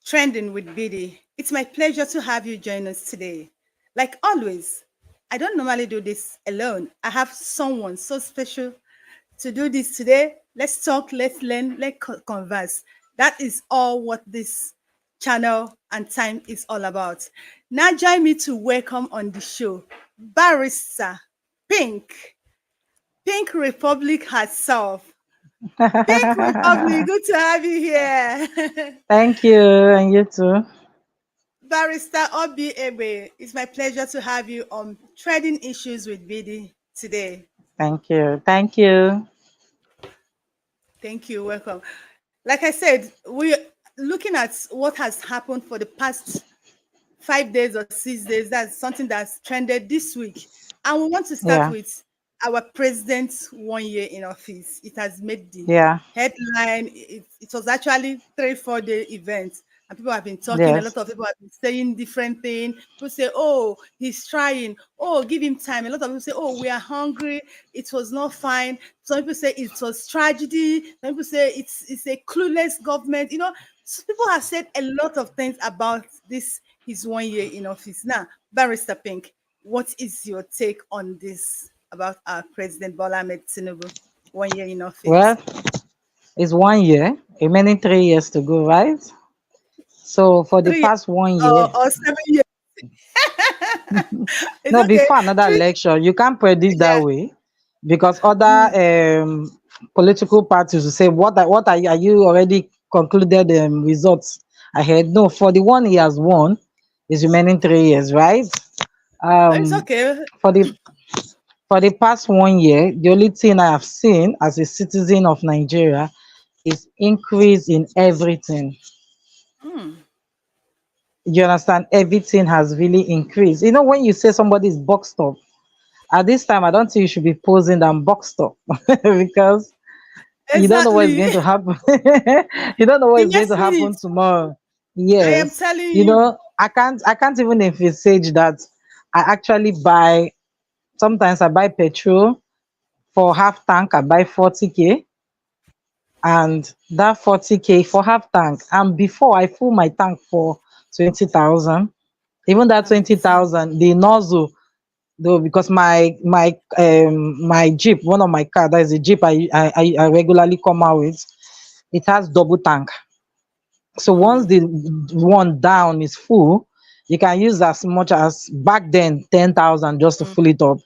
Trending with Beady. It's my pleasure to have you join us today. Like always, I don't normally do this alone. I have someone so special to do this today. Let's talk, let's learn, let's converse. That is all what this channel and time is all about. Now join me to welcome on the show Barrister Pink, Pink Republic herself. Pink Republic, good to have you here. Thank you, and you too. Barrister Obi Ebe, it's my pleasure to have you on Trading Issues with Beady today. Thank you. Thank you. Thank you. Welcome. Like I said, we're looking at what has happened for the past 5 days or 6 days. That's something that's trended this week. And we want to start Yeah, with our president's 1 year in office. It has made the yeah, headline. It was actually 3 4 day event. And people have been talking. A yes, lot of people have been saying different things. People say, oh, he's trying. Oh, give him time. A lot of people say, oh, we are hungry. It was not fine. Some people say it was tragedy. Some people say it's a clueless government. So people have said a lot of things about this his 1 year in office. Now, Barrister Pink, what is your take on this about our President Bola Ahmed Tinubu 1 year in well, office? it's 1 year, remaining 3 years to go, right? So for the 3 years past 1 year, or 7 years? It's no, okay. before another 3, election, you can't predict that yeah. way because other Mm, political parties will say, what are you already concluded results ahead? No, for the one he has won, is remaining 3 years, right? it's Um, okay. for the past 1 year, the only thing I have seen as a citizen of Nigeria is increase in everything. Mm, You understand? Everything has really increased. You know, when you say somebody is boxed up, at this time, I don't think you should be posing and boxed up because you don't know what is exactly. going to happen. You don't know what The is going next to minute, happen tomorrow. I am Yes, telling you you. know, I can't even envisage that. I actually buy, sometimes I buy petrol for half tank. I buy 40K, and that 40K for half tank, and before I fill my tank for 20,000, even that I'm telling 20,000, the nozzle, though, because my Jeep, one of my car, that is a Jeep I regularly come out with, it has double tank. So once the one down is full, you can use as much as back then 10,000 just to you. fill it up.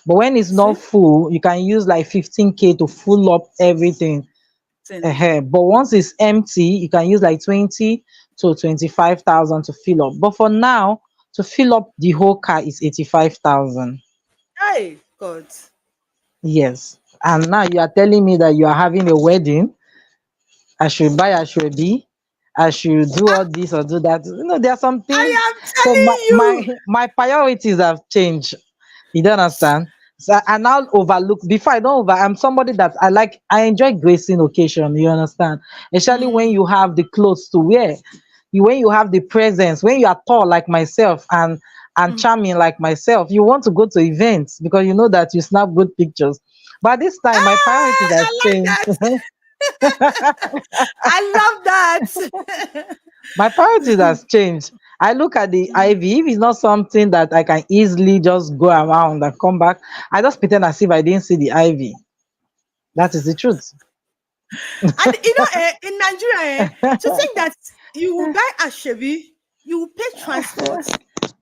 But when it's You not see? full, you can use like 15K to full up everything. Thing. But once it's empty, you can use like 20 to 25,000 to fill up. But for now, to fill up the whole car is 85,000. Hey, God. Yes. And now you are telling me that you are having a wedding. I should buy a be. I should do all this or do that. There are some things. I am So telling you. my priorities have changed. You don't understand? So I now overlook before I don't over. I'm somebody that I enjoy gracing occasion. You understand? Especially when Mm, you have the clothes to wear, when you have the presence, when you are tall like myself and mm. charming like myself, you want to go to events because you know that you snap good pictures. But this time, my priorities Ah, have I like changed. that. I love that. My priorities has changed. I look at the Mm. IV. If it's not something that I can easily just go around and come back, I just pretend as if I didn't see the IV. That is the truth. And in Nigeria, to think that you will buy a Chevy, you will pay transport,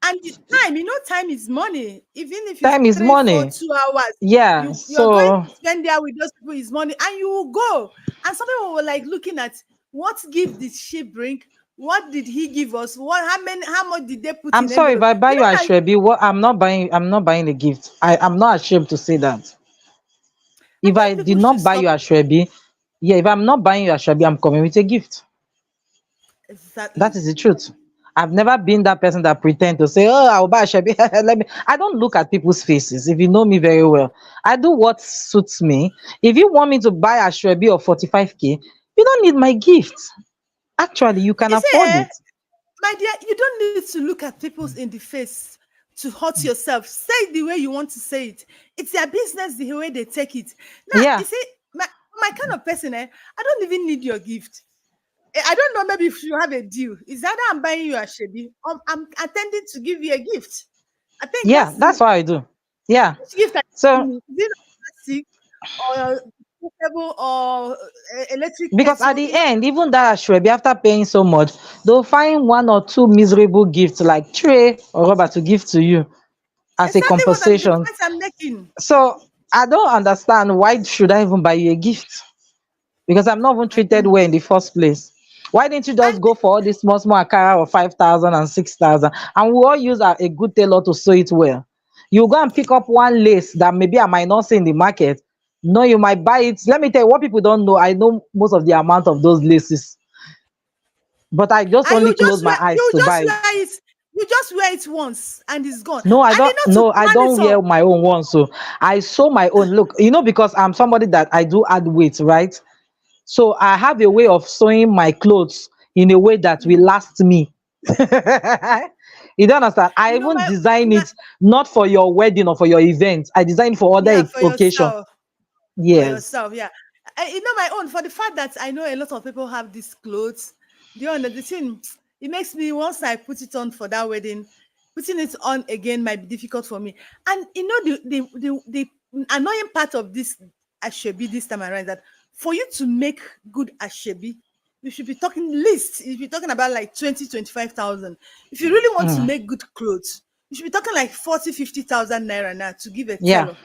and the time, time is money. Even if it's Time is three, four, money. 2 hours, Yeah. you are going So to spend there with those people is money, and you will go. And some people were like looking at what gift did she bring? What did he give us? How much did they put I'm in sorry if envelope? I buy You you a know that Shrebi, what I'm not buying a gift. I'm not ashamed to say that. I If I think did people should not buy stop you a Shrebi, yeah, if I'm not buying you a Shrebi, I'm coming with a gift. That exactly. is the truth. I've never been that person that pretend to say, "Oh, I'll buy a Shebi." Let me. I don't look at people's faces. If you know me very well, I do what suits me. If you want me to buy a Shebi of 45K, you don't need my gift. Actually, you can You see, afford it. my dear, you don't need to look at people in the face to hurt yourself. Say it the way you want to say it. It's their business the way they take it. Now, Yeah. you see, my kind of person, I don't even need your gift. I don't know, maybe if you have a deal, is that I'm buying you a shebi, I'm attending to give you a gift. I think Yeah, that's that's it. what I do. Yeah. Which gift are you So giving me? Is it plastic or portable or electric because at kettle? the end, even that ashwebi, after paying so much, they'll find one or two miserable gifts like tray or rubber to give to you as a Exactly what the compensation. point I'm making. So I don't understand why should I even buy you a gift? Because I'm not even I treated don't well know. in the first place. Why didn't you And just go for all this small, small Akara of 5,000 and 6,000, and we all use a good tailor to sew it well? You go and pick up one lace that maybe I might not see in the market. No, you might buy it. Let me tell you what people don't know. I know most of the amount of those laces, but I just only close my eyes you to just buy it. wear it, you just wear it once and it's gone. No, I And you don't. know to No, I plan it don't wear up. my own one. So I sew my own. Look, because I'm somebody that I do add weight, right? So I have a way of sewing my clothes in a way that will Mhm. last me. You don't understand? I You know even my design my it not for your wedding or for your event. I design for other yeah, for occasion. yourself. For Yes. yourself, yeah. You know my own, for the fact that I know a lot of people have these clothes. The thing, it makes me, once I put it on for that wedding, putting it on again might be difficult for me. And you know the annoying part of this ashebi this time around is that for you to make good ashebi, you should be talking least, you should be talking about like 20, 25,000. If you really want to Mm. make good clothes, you should be talking like 40, 50,000 naira now to give a Yeah. tailor.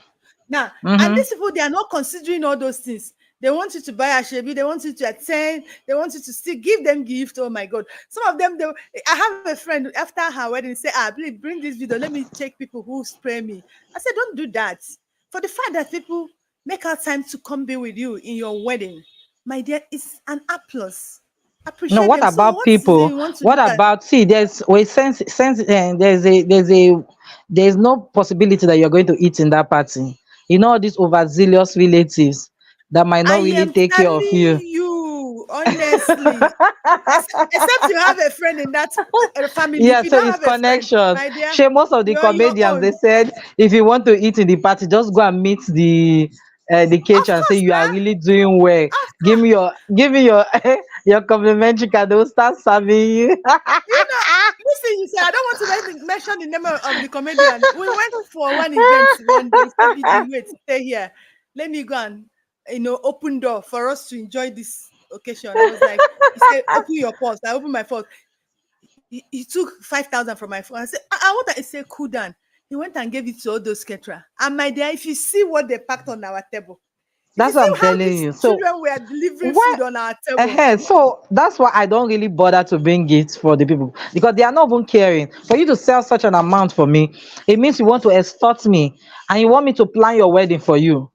Now, and Mm-hmm. these people, they are not considering all those things. They want you to buy a shebi, they want you to attend, they want you to still give them gift. Oh my God. Some of them, I have a friend after her wedding say, please bring this video. Let me check people who spray me. I said, don't do that. For the fact that people make out time to come be with you in your wedding, my dear, it's an applause. No, Appreciate what them. So about what is it people? you want to What do that? about see? There's we sense there's no possibility that you're going to eat in that party. You know all these overzealous relatives that might I not really am take care of telling you. you, honestly, except you have a friend in that family. If Yeah, you so don't it's have a friend, connection. my dear, Shey most of the you're on your comedians they own. said if you want to eat in the party, just go and meet the Of cage and say course, you are now. really doing well. Of course. Give me your your complimentary card. They will start serving you. You know, listen, you say, I don't want to mention the name of the comedian. We went for one event one day. He said, BD, wait, stay here. Let me go and, open door for us to enjoy this occasion. I was like, he said, open your purse. I opened my purse. He took 5,000 from my phone. I said, I want that. He said, cool down. He went and gave it to all those caterer. And my dear, if you see what they packed on our table, if you That's what see I'm how telling these you. So children were delivering why food on our table, ahead? So that's why I don't really bother to bring gifts for the people because they are not even caring. For you to sell such an amount for me, it means you want to extort me and you want me to plan your wedding for you.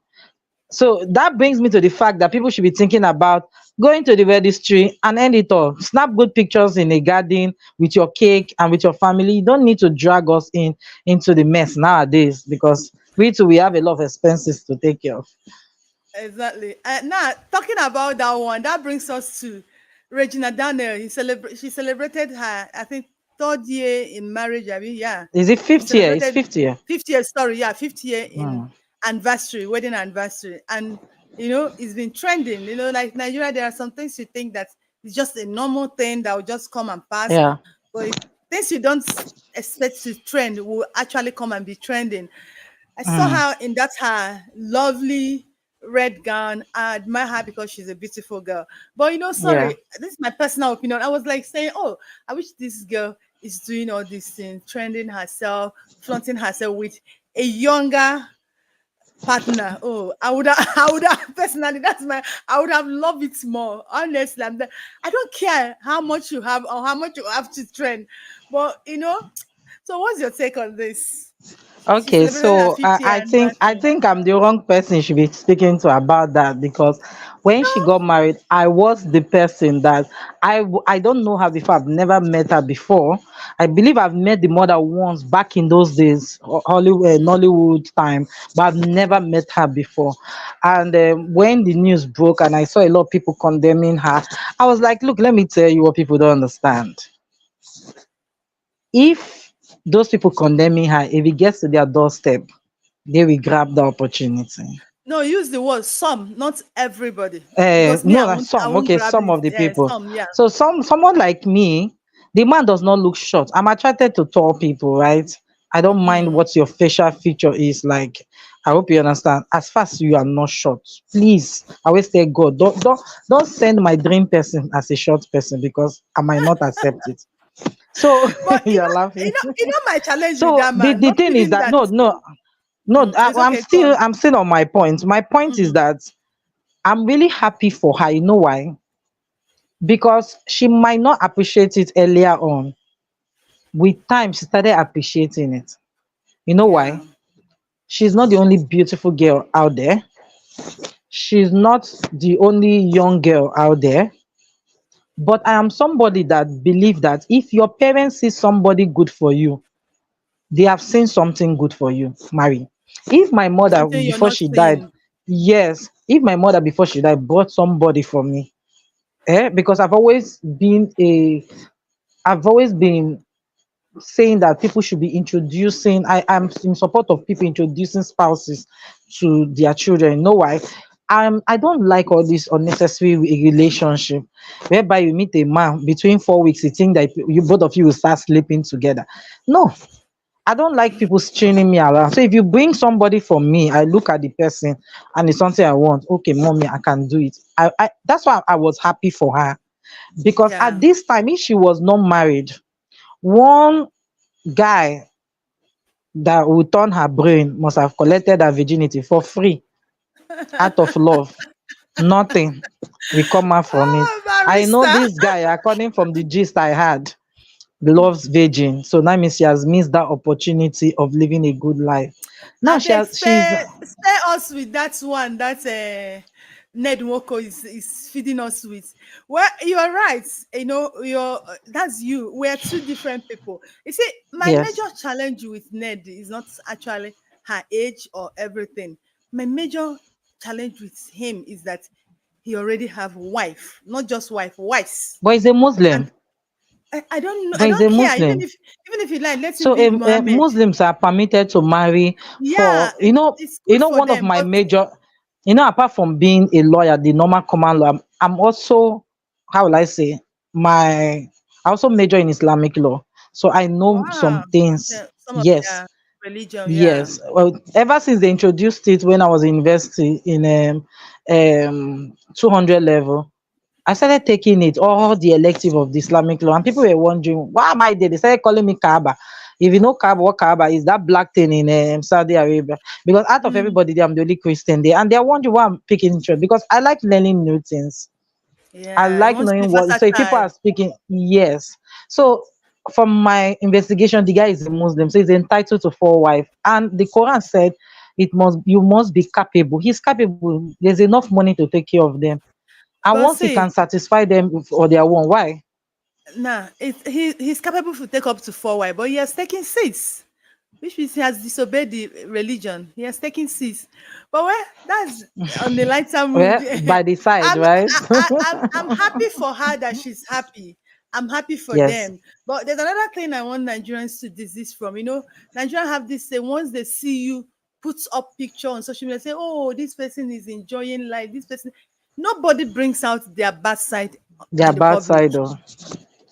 So that brings me to the fact that people should be thinking about going to the registry and end it all. Snap good pictures in a garden with your cake and with your family. You don't need to drag us into the mess nowadays because we too we have a lot of expenses to take care of. exactly. Now, talking about that one, that brings us to Regina Daniel. She celebrated her, I think, third year in marriage. I mean, yeah, Is it she 50 year? It's celebrated 50 year. 50th. Sorry, yeah, 50th in Hmm. anniversary, wedding anniversary, and it's been trending. Like Nigeria, there are some things you think that it's just a normal thing that will just come and pass, Yeah. but things you don't expect to trend will actually come and be trending. I saw Hmm. her in that her lovely red gown. I admire her because she's a beautiful girl. But Yeah. sorry, this is my personal opinion. I was like saying, oh, I wish this girl is doing all these things, trending herself, flaunting herself with a younger partner. Oh, I would have, I would have personally. I would have loved it more. Honestly, I don't care how much you have or how much you have to trend, but So, what's your take on this? She Okay, celebrated her so 50th I anniversary. think I'm the wrong person you should be speaking to about that because when she No. got married, I was the person that I don't know her before. I've never met her before. I believe I've met the mother once back in those days, Hollywood, Mm. Nollywood time, but I've never met her before. And when the news broke and I saw a lot of people condemning her, I was like, look, let me tell you what people don't understand. If those people condemning her, if it gets to their doorstep, they will grab the opportunity. No, use the word some, not everybody. Because me, No, I like won't, I some. won't Okay, grab some it. of the Yeah, people. some, yeah. So someone like me, the man does not look short. I'm attracted to tall people, right? I don't mind Mm, what your facial feature is like. I hope you understand. As far as you are not short, please. I always say God, don't send my dream person as a short person because I might not accept it. So but you're laughing. my challenge with So that the man, the not thing is even that that. no, It's I'm okay, go still on. I'm still on my point. My point is Mm, that I'm really happy for her. You know why? Because she might not appreciate it earlier on. With time, she started appreciating it. You know yeah, why? She's not the only beautiful girl out there. She's not the only young girl out there. But I am somebody that believe that if your parents see somebody good for you, they have seen something good for you. Marry. If my mother something you're before not she died, seeing. yes, if my mother before she died brought somebody for me, because I've always been saying that people should be introducing. I am in support of people introducing spouses to their children. You know why? I don't like all this unnecessary relationship whereby you meet a man between 4 weeks, you think that you both of you will start sleeping together. No, I don't like people stringing me around. So if you bring somebody for me, I look at the person and it's something I want. Okay, mommy, I can do it. That's why I was happy for her because at Yeah. this time, if she was not married, one guy that would turn her brain must have collected her virginity for free out of love. Nothing will come out from it. Oh, I know barista. this guy, according from the gist I had, loves virgin. So that means she has missed that opportunity of living a good life. Now I beg, she's spare us with that one that Ned Nwoko is feeding us with. Well, you are right. You know, that's you. We are two different people. You see, my yes. major challenge with Ned is not actually her age or everything. My major challenge with him is that he already have wife, not just wife, wives. But he's a And Muslim. I don't know, I But he's don't a care. Muslim. Even if you like, let him So be Muhammad. Muslims are permitted to marry Yeah, for it's good for one of them, my but major, apart from being a lawyer, the normal common law, I'm also, how will I say, my I also major in Islamic law. So I know some wow, things. yeah, some of Yes, their religion, yeah, yes. Well, ever since they introduced it when I was in university in 200 level, I started taking it, all the elective of the Islamic law, and people were wondering, why am I there? They started calling me Kaaba. If you know Kaaba, what Kaaba is, that black thing in Saudi Arabia. Because out of mm, everybody there, I'm the only Christian there. And they're wondering why I'm picking interest. Because I like learning new things. I yeah. He like wants to be knowing what. So if people versatile. are speaking, yes. So from my investigation, the guy is a Muslim, so he's entitled to 4 wives. And the Quran said you must be capable. He's capable. There's enough money to take care of them. And But once he can see, satisfy them for their own, why? nah, he's capable to take up to 4 wives, but he has taken 6. Which means he has disobeyed the religion. He has taken 6. But well, that's on the lighter mood. Well, by the side, I'm right? I'm happy for her that she's happy. I'm happy for Yes, them. But there's another thing I want Nigerians to desist from. You know, Nigerians have this say once they see you put up picture on social media, say, oh, this person is enjoying life. This person, nobody brings out their bad side their in the bad public. side, though.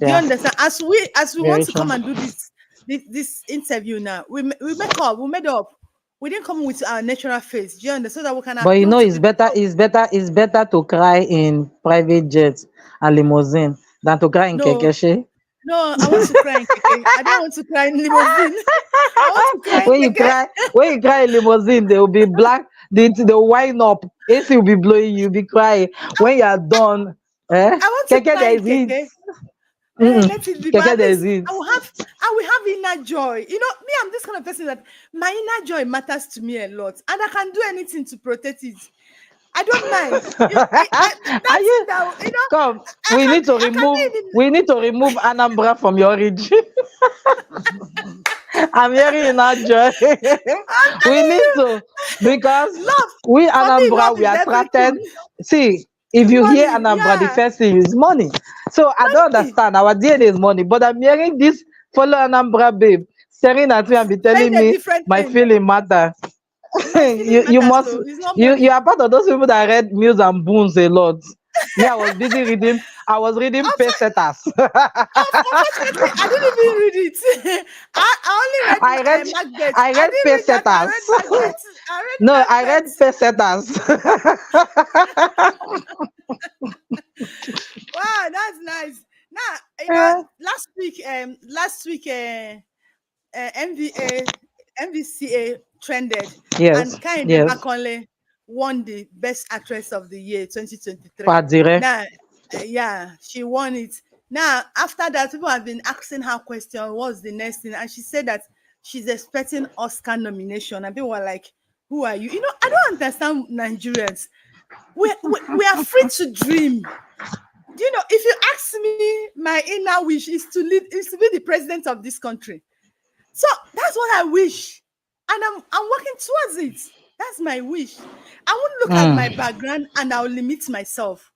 Do you Yeah, understand? As we want very to true. come and do this interview now, we made up. We didn't come with our natural face. Do you understand? So that we can But appeal to people. So, it's better to cry in private jets and limousine than to cry in no, kekeshe. no, I want to cry in keke. I don't want to cry in limousine. I want to cry in when you keke. cry, when you cry in limousine, they will be black. They'll wind up. AC will be blowing. You'll be crying. When you are done, I want to keke cry there in is it. keke. Let it be. But Keke at there is least it. I will have inner joy. You know, me, I'm this kind of person that my inner joy matters to me a lot, and I can do anything to protect it. I don't mind. Are That's you that you know. come? I can be in. We need to remove Anambra from your origin. I'm hearing in that joy. I'm We telling need you, to because love we for me. Anambra Love we is attracted. everything. See, if you hear Money, Anambra, the yeah, first thing is money. So I don't money. understand. Our DNA is money, but I'm hearing this fellow Anambra babe staring at me and be Saying telling a me different my thing. feeling matter. My feeling You matters, must so it's not you money. are part of those people that read Mills and Boons a lot. Me, I was busy reading. I was reading Pesetas. Unfortunately, I didn't even read it. I only read I read Macbeth. I I read didn't read that. I Pesetas. read Macbeth. I No, read I read Macbeth. Pesetas. Wow, that's nice. Now, Yeah. last week, MVA, MVCA trended, Yes, and Kainde yes. Bakonle won the Best Actress of the Year 2023. Padire. Now, yeah, she won it. Now, after that, people have been asking her question, what's the next thing? And she said that she's expecting Oscar nomination. And people were like, who are you? I don't understand Nigerians. We are free to dream. If you ask me, my inner wish is to be the president of this country. So that's what I wish. And I'm working towards it. That's my wish. I won't look at my Mm. background and I'll limit myself.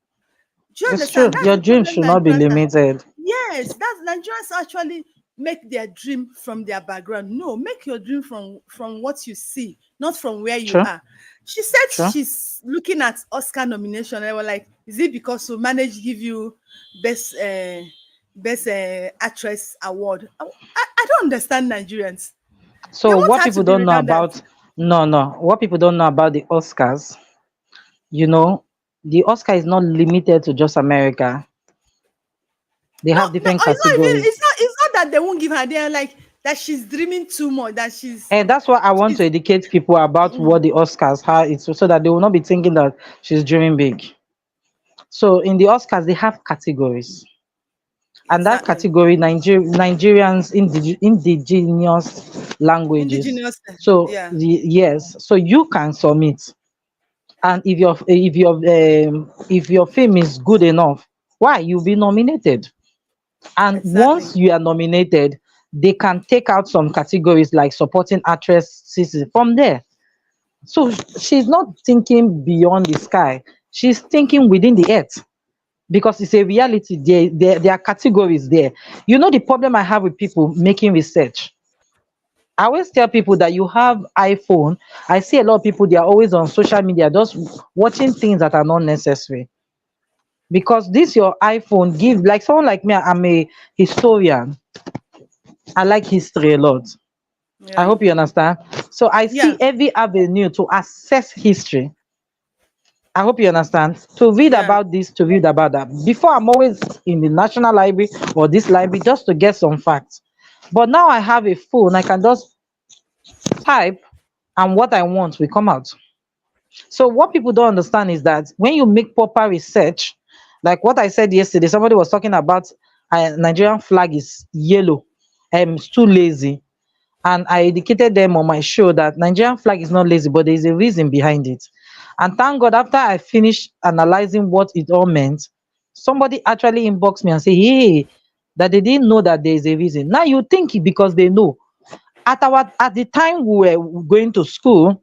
Do you It's true. understand? That's Your the dreams problem should not be Nigerians are. limited. Yes, that's Nigerians actually make their dream from their background. No, make your dream from what you see, not from where you True, are. She said true. she's looking at Oscar nomination. I was like, is it because we managed give you best best actress award? I don't understand Nigerians. They So want what her to people be don't know redundant. about no, no. What people don't know about the Oscars, you know, the Oscar is not limited to just America. They No, have no, different it's not even. categories. It's not that they won't give her. They're like that she's dreaming too much. That And that's why I want to she's. educate people about Mm, what the Oscars, how it's so that they will not be thinking that she's dreaming big. So in the Oscars, they have categories. And that exactly. category, Nigerians indigenous languages. Indigenous. So Yeah, yes, so you can submit, and if your film is good enough, why you'll be nominated. And exactly. once you are nominated, they can take out some categories like supporting actresses from there. So she's not thinking beyond the sky, she's thinking within the earth, because it's a reality. There are categories there. You know, the problem I have with people making research, I always tell people that you have iPhone. I see a lot of people, they are always on social media just watching things that are not necessary. Because this your iPhone give, like someone like me, I'm a historian. I like history a lot. I Yeah, hope you understand. So I see yeah, every avenue to assess history. I hope you understand. To read yeah. about this, to read about that. Before, I'm always in the National Library or this library just to get some facts. But now I have a phone, I can just type and what I want will come out. So what people don't understand is that when you make proper research, like what I said yesterday, somebody was talking about Nigerian flag is yellow. It's too lazy. And I indicated them on my show that Nigerian flag is not lazy, but there is a reason behind it. And thank God, after I finished analyzing what it all meant, somebody actually inboxed me and say, "Hey, that they didn't know that there is a reason." Now you think it because they know. At the time we were going to school,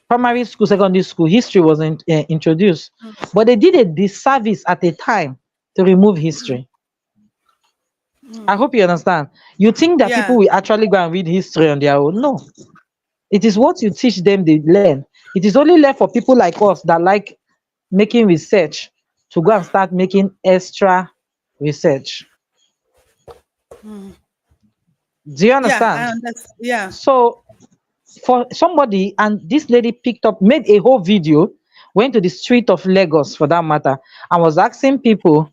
primary school, secondary school, history wasn't introduced, Mm, but they did a disservice at a time to remove history. I mm. hope you understand. You think that people Yeah, will actually go and read history on their own? No. It is what you teach them they learn. It is only left for people like us that like making research to go and start making extra research. mm. Do you Yeah. I understand? understand. Yeah. So for somebody, and this lady picked up, made a whole video, went to the street of Lagos for that matter, and was asking people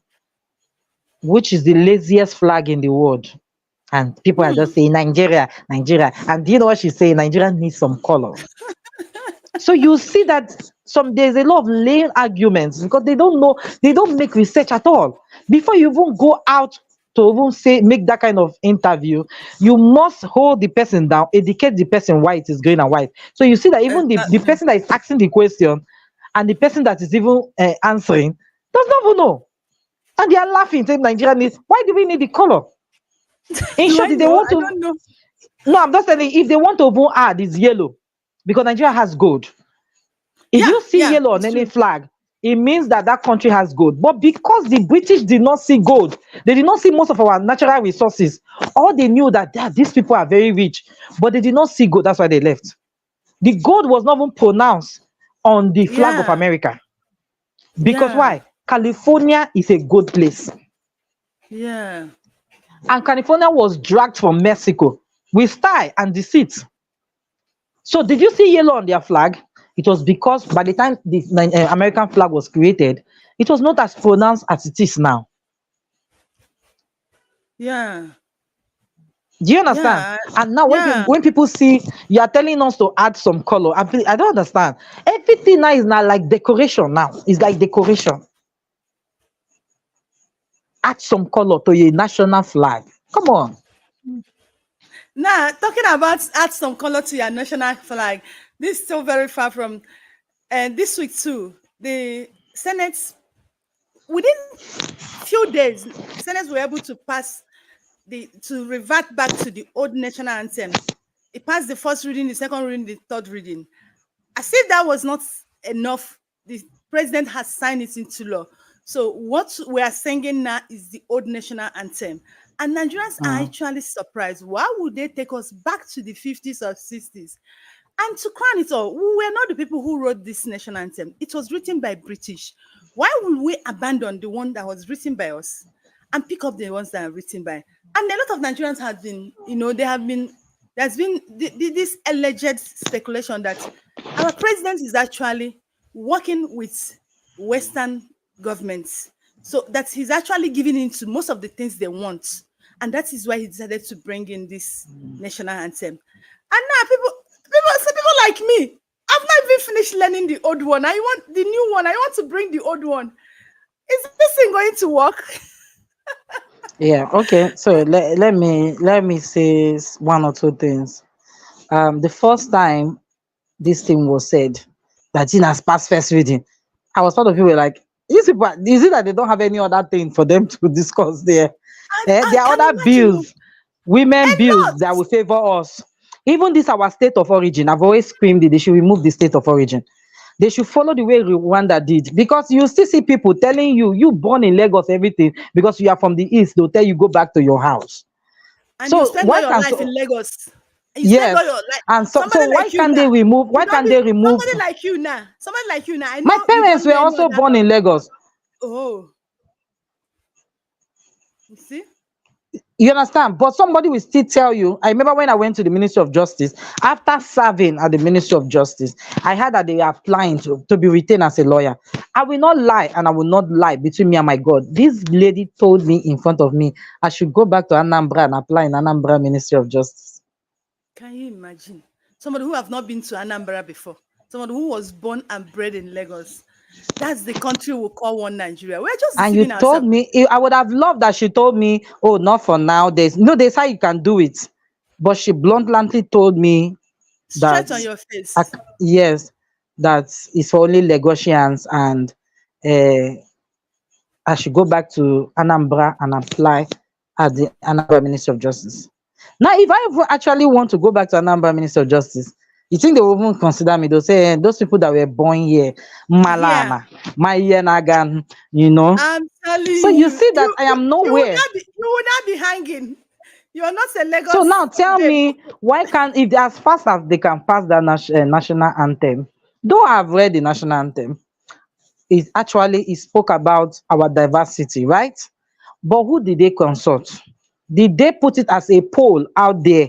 which is the laziest flag in the world. And people are just Mm. saying Nigeria, Nigeria. And do you know what she's saying? Nigeria needs some color. So you see that there's a lot of lame arguments because they don't know, they don't make research at all. Before you even go out to even say make that kind of interview, you must hold the person down, educate the person why it is green and white. So you see that even the Exactly. person that is asking the question and the person that is even answering does not even know. And they are laughing, saying Nigeria needs, why do we need the color? In Do I short, if they know? want I to, don't know. no, I'm just saying, if they want to even add, it's yellow because Nigeria has gold. If Yeah, you see yeah. yellow on It's any true. flag, it means that that country has gold. But because the British did not see gold, they did not see most of our natural resources. All they knew that these people are very rich, but they did not see gold. That's why they left. The gold was not even pronounced on the flag of Yeah. America. Because Yeah. why? California is a gold place. Yeah. And California was dragged from Mexico with style and deceit. So did you see yellow on their flag? It was because by the time the American flag was created, it was not as pronounced as it is now. Yeah. Do you understand? Yeah. And now Yeah. when people see you are telling us to add some color, I don't understand. Everything now is now like decoration now. It's like decoration. Add some color to your national flag. Come on. Now, talking about add some color to your national flag, this is still very far from. And this week too, the Senate, within few days, Senate were able to pass to revert back to the old national anthem. It passed the first reading, the second reading, the third reading. As if that was not enough, the president has signed it into law. So what we are singing now is the old national anthem. And Nigerians are Mm. actually surprised. Why would they take us back to the 50s or 60s? And to crown it all, we were not the people who wrote this national anthem. It was written by British. Why would we abandon the one that was written by us and pick up the ones that are written by? And a lot of Nigerians have been, there's been this alleged speculation that our president is actually working with Western governments. So that he's actually giving into most of the things they want. And that is why he decided to bring in this national anthem. And now people like me, I've not even finished learning the old one. I want the new one. I want to bring the old one. Is this thing going to work? Yeah, okay. So let me say one or two things. The first time this thing was said that it has passed first reading, I was part of people were like, these people, is it that they don't have any other thing for them to discuss there? I There are can other imagine bills, women a bills that lot. will favor us. Even this our state of origin, I've always screamed it, they should remove the state of origin. They should follow the way Rwanda did, because you still see people telling you, you born in Lagos, everything, because you are from the east, they'll tell you go back to your house. And you So spend all why your can life in so Lagos. And you spend all yes, your life. and Somebody so why like you can't they now. remove? You Why don't can't be they remove? somebody like you now. Somebody like you now. I My know you parents don't were know any also other born in government. Lagos. Oh, you see? You understand? But somebody will still tell you. I remember when I went to the Ministry of Justice, after serving at the Ministry of Justice, I heard that they are applying to be retained as a lawyer. I will not lie, and I will not lie between me and my God. This lady told me in front of me I should go back to Anambra and apply in Anambra Ministry of Justice. Can you imagine? Somebody who have not been to Anambra before. Somebody who was born and bred in Lagos. That's the country we call one Nigeria. We're just And you deceiving told ourselves. me, I would have loved that she told me, oh, not for now. There's how you can do it. But she bluntly told me that, Straight on your I, face. yes, that it's for only Lagosians, and uh, I should go back to Anambra and apply at the Anambra Ministry of Justice. Now, if I actually want to go back to Anambra Ministry of Justice, you think they will even consider me? They'll say, those people that were born here, Yeah. Malana, Mayenagan, you know. I'm telling So you you, see that I am nowhere. you will not be hanging. You are not a So now Lagos tell babe. me, why can't, if as fast as they can pass that national anthem, though I've read the national anthem, it spoke about our diversity, right? But who did they consult? Did they put it as a poll out there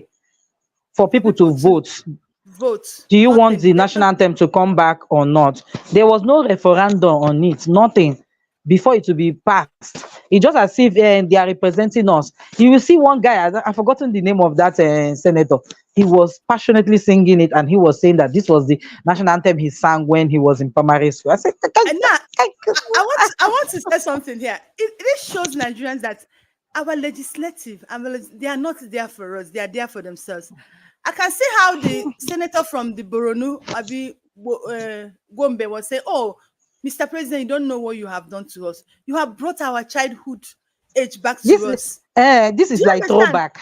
for For people people to to vote? vote. Do you want Nothing. the They national just anthem to come back or not? There was no referendum on it, nothing before it to be passed. It's just as if they are representing us. You will see one guy, I've forgotten the name of that senator. He was passionately singing it, and he was saying that this was the national anthem he sang when he was in primary school. I said, and now I want to say something here. This shows Nigerians that our legislative, they are not there for us. They are there for themselves. I can see how the senator from the Boronu, Gombe, was saying, "Oh, Mr. President, you don't know what you have done to us. You have brought our childhood age back to this, us. this Do is you like understand?" throwback,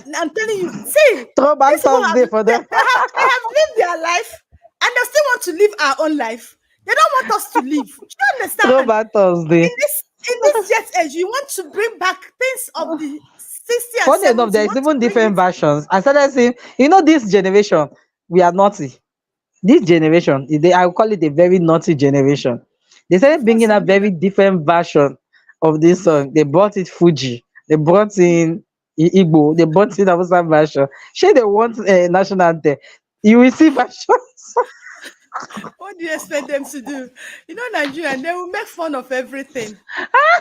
And I'm telling you, see, throwback these people have Thursday for them. they have lived their life and they still want to live our own life. They don't want us to live. Do you understand? Throwback Thursday. In this jet age, you want to bring back things of the 60 and Funny enough, 70. there You is want to even bring different it. versions. I started saying, this generation, We are naughty. This generation, I will call it a very naughty generation. They started Of course, bringing you a know very that. different version of this song. They brought it Fuji. They brought in Igbo. They brought in Hausa version. Sure, they want a national anthem. You will see versions. What do you expect them to do? You know, Nigerian, they will make fun of everything.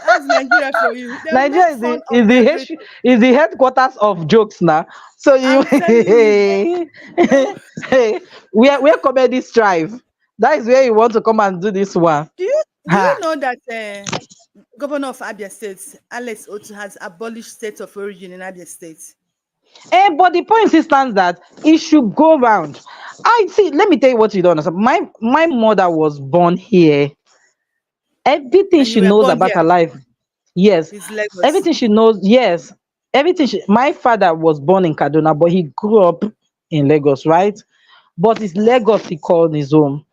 That's Nigeria for you. They will make Nigeria is fun of everything. is the headquarters of jokes now. So you I'm telling you, they'll where comedy strive. That is where you want to come and do this one. do you Ha. know that Governor of Abia State, Alex Otu, has abolished state of origin in Abia State? But the point still stands that it should go round. I see. Let me tell you what you don't understand. My mother was born here. Everything And you she were knows born about here. her life, yes. Is Lagos. Everything she knows, yes. My father was born in Kaduna, but he grew up in Lagos, right? But it's Lagos he called his home.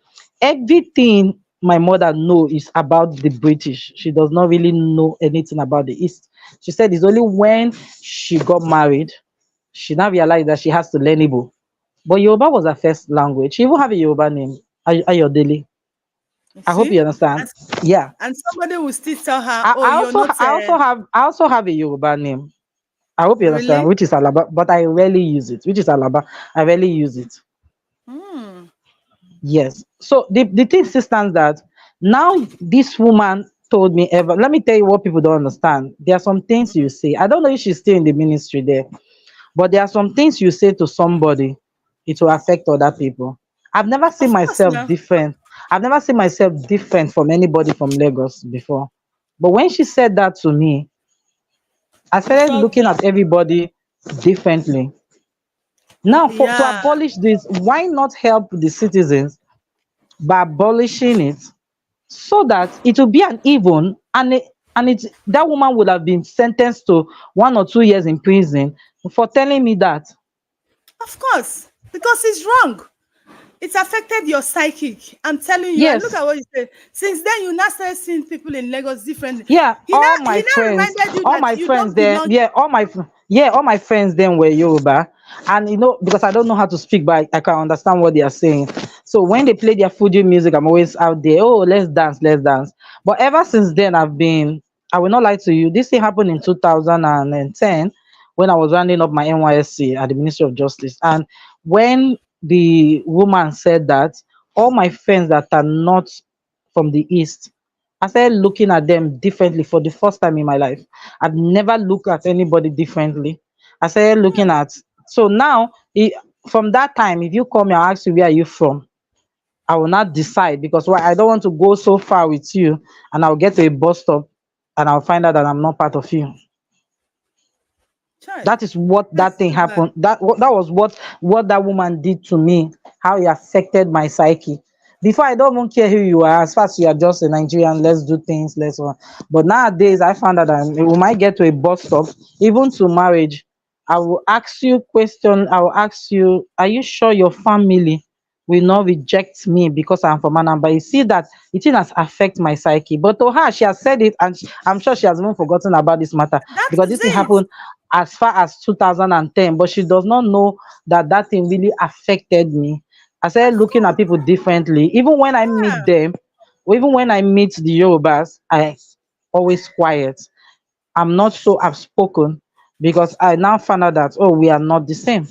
Everything my mother know is about the British. She does not really know anything about the East. She said it's only when she got married she now realized that she has to learn Igbo. But Yoruba was her first language. She even have a Yoruba name, Ayodele. You I hope see? you understand. And, Yeah. and somebody will still tell her, oh, you're not I also have a Yoruba name. I hope you understand, really? which is Alaba, but I rarely use it. Which is Alaba. I rarely use it. Hmm. Yes. So the thing still stands that now this woman told me ever. Let me tell you what people don't understand. There are some things you say. I don't know if she's still in the ministry there. But there are some things you say to somebody, it will affect other people. I've never seen Of course myself now. different. I've never seen myself different from anybody from Lagos before. But when she said that to me, I You started felt looking down. at everybody differently. Now, to Yeah. abolish this, why not help the citizens by abolishing it so that it will be an even and it that woman would have been sentenced to 1 or 2 years in prison for telling me that. Of course. Because it's wrong. It's affected your psychic. I'm telling you. And look Yes. at what you said. Since then, you now started seeing people in Lagos differently. Yeah, He now he now reminded you all that my you friends don't then, belong. all my friends then were Yoruba, and because I don't know how to speak, but I can understand what they are saying. So when they play their Fuji music, I'm always out there. Oh, let's dance, let's dance. But ever since then, I will not lie to you. This thing happened in 2010 when I was rounding up my NYSC at the Ministry of Justice, and when the woman said that, all my friends that are not from the East, I started looking at them differently for the first time in my life. I've never looked at anybody differently. I started looking at so now from that time, if you call me and ask you where are you from, I will not decide because why I don't want to go so far with you and I'll get to a bus stop and I'll find out that I'm not part of you. Child, That is what that that's thing too bad. happened. That was what that woman did to me. How it affected my psyche. Before I don't even care who you are. As far as you are just a Nigerian, let's do things. Let's. But nowadays, I found out that we might get to a bus stop, even to marriage. I will ask you question. I will ask you, are you sure your family will not reject me because I'm from Anambra? You see that it has affect my psyche. But to her, she has said it, and I'm sure she has even forgotten about this matter That because is this thing it. happened as far as 2010, but she does not know that that thing really affected me. I started Of looking at course. people differently. Even when I meet Yeah. them, or even when I meet the Yorubas, I always quiet. I'm not so outspoken because I now found out that, oh, we are not the same.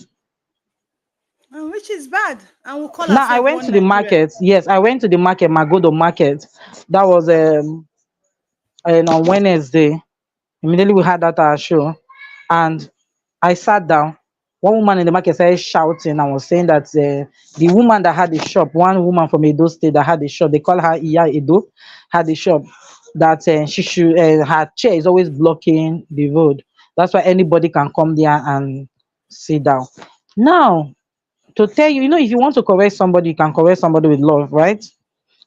And which is bad. And we'll call Now I ourselves went one to the Nigeria. market. Yes, I went to the market, Magodo Market. That was and on Wednesday. Immediately we had that show, and I sat down. One woman in the market started shouting and was saying that the woman that had the shop, one woman from Edo State that had the shop, they call her Iya Edo, had the shop, that she should, her chair is always blocking the road. That's why anybody can come there and sit down. Now, to tell you, if you want to correct somebody, you can correct somebody with love, right?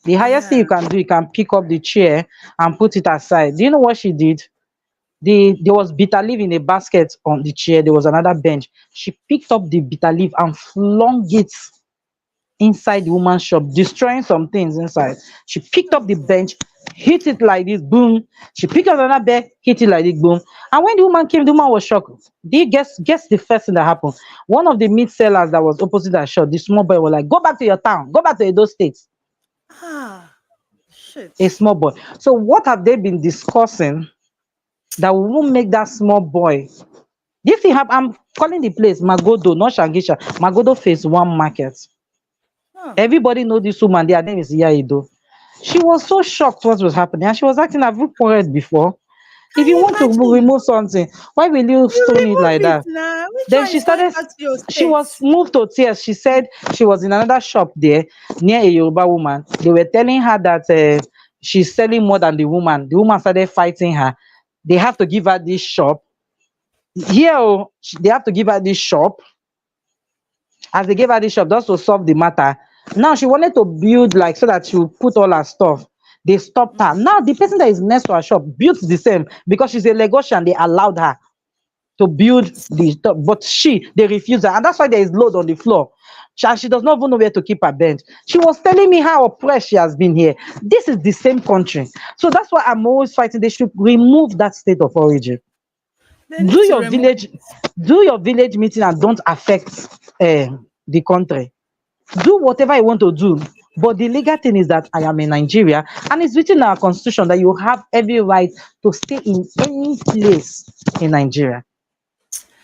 The highest thing you Yeah. can do, you can pick up the chair and put it aside. Do you know what she did? There was bitter leaf in a basket on the chair. There was another bench. She picked up the bitter leaf and flung it inside the woman's shop, destroying some things inside. She picked Oh up the God. bench, hit it like this, boom. She picked up another bear, hit it like this, boom. And when the woman came, the woman was shocked. Do you guess the first thing that happened? One of the meat sellers that was opposite that shop, the small boy was like, "Go back to your town, go back to Edo State." Ah, A shit. small boy. So what have they been discussing that won't make that small boy? This thing have I'm calling the place Magodo, not Shangisha. Magodo phase one market. Huh. Everybody know this woman. Their name is Yaido. She was so shocked what was happening, and she was acting, have you quarreled before? Can If you you want to imagine? remove something, why will you You stone it like remove it that? now. Which Then one she is coming started, back to your she state? was moved to tears. She said she was in another shop there near a Yoruba woman. They were telling her that she's selling more than the woman. The woman started fighting her. They have to give her this shop. Here, oh, they have to give her this shop. As they gave her this shop just to solve the matter. Now she wanted to build like so that she would put all her stuff. They stopped her. Now the person that is next to her shop built the same because she's a Lagosian. They allowed her to build the top, but they refused her, and that's why there is load on the floor. She does not even know where to keep her bench. She was telling me how oppressed she has been here. This is the same country, so that's why I'm always fighting. They should remove that state of origin. They need Do to your remove village, it. do your village meeting and don't affect the country. Do whatever you want to do. But the legal thing is that I am in Nigeria and it's written in our constitution that you have every right to stay in any place in Nigeria.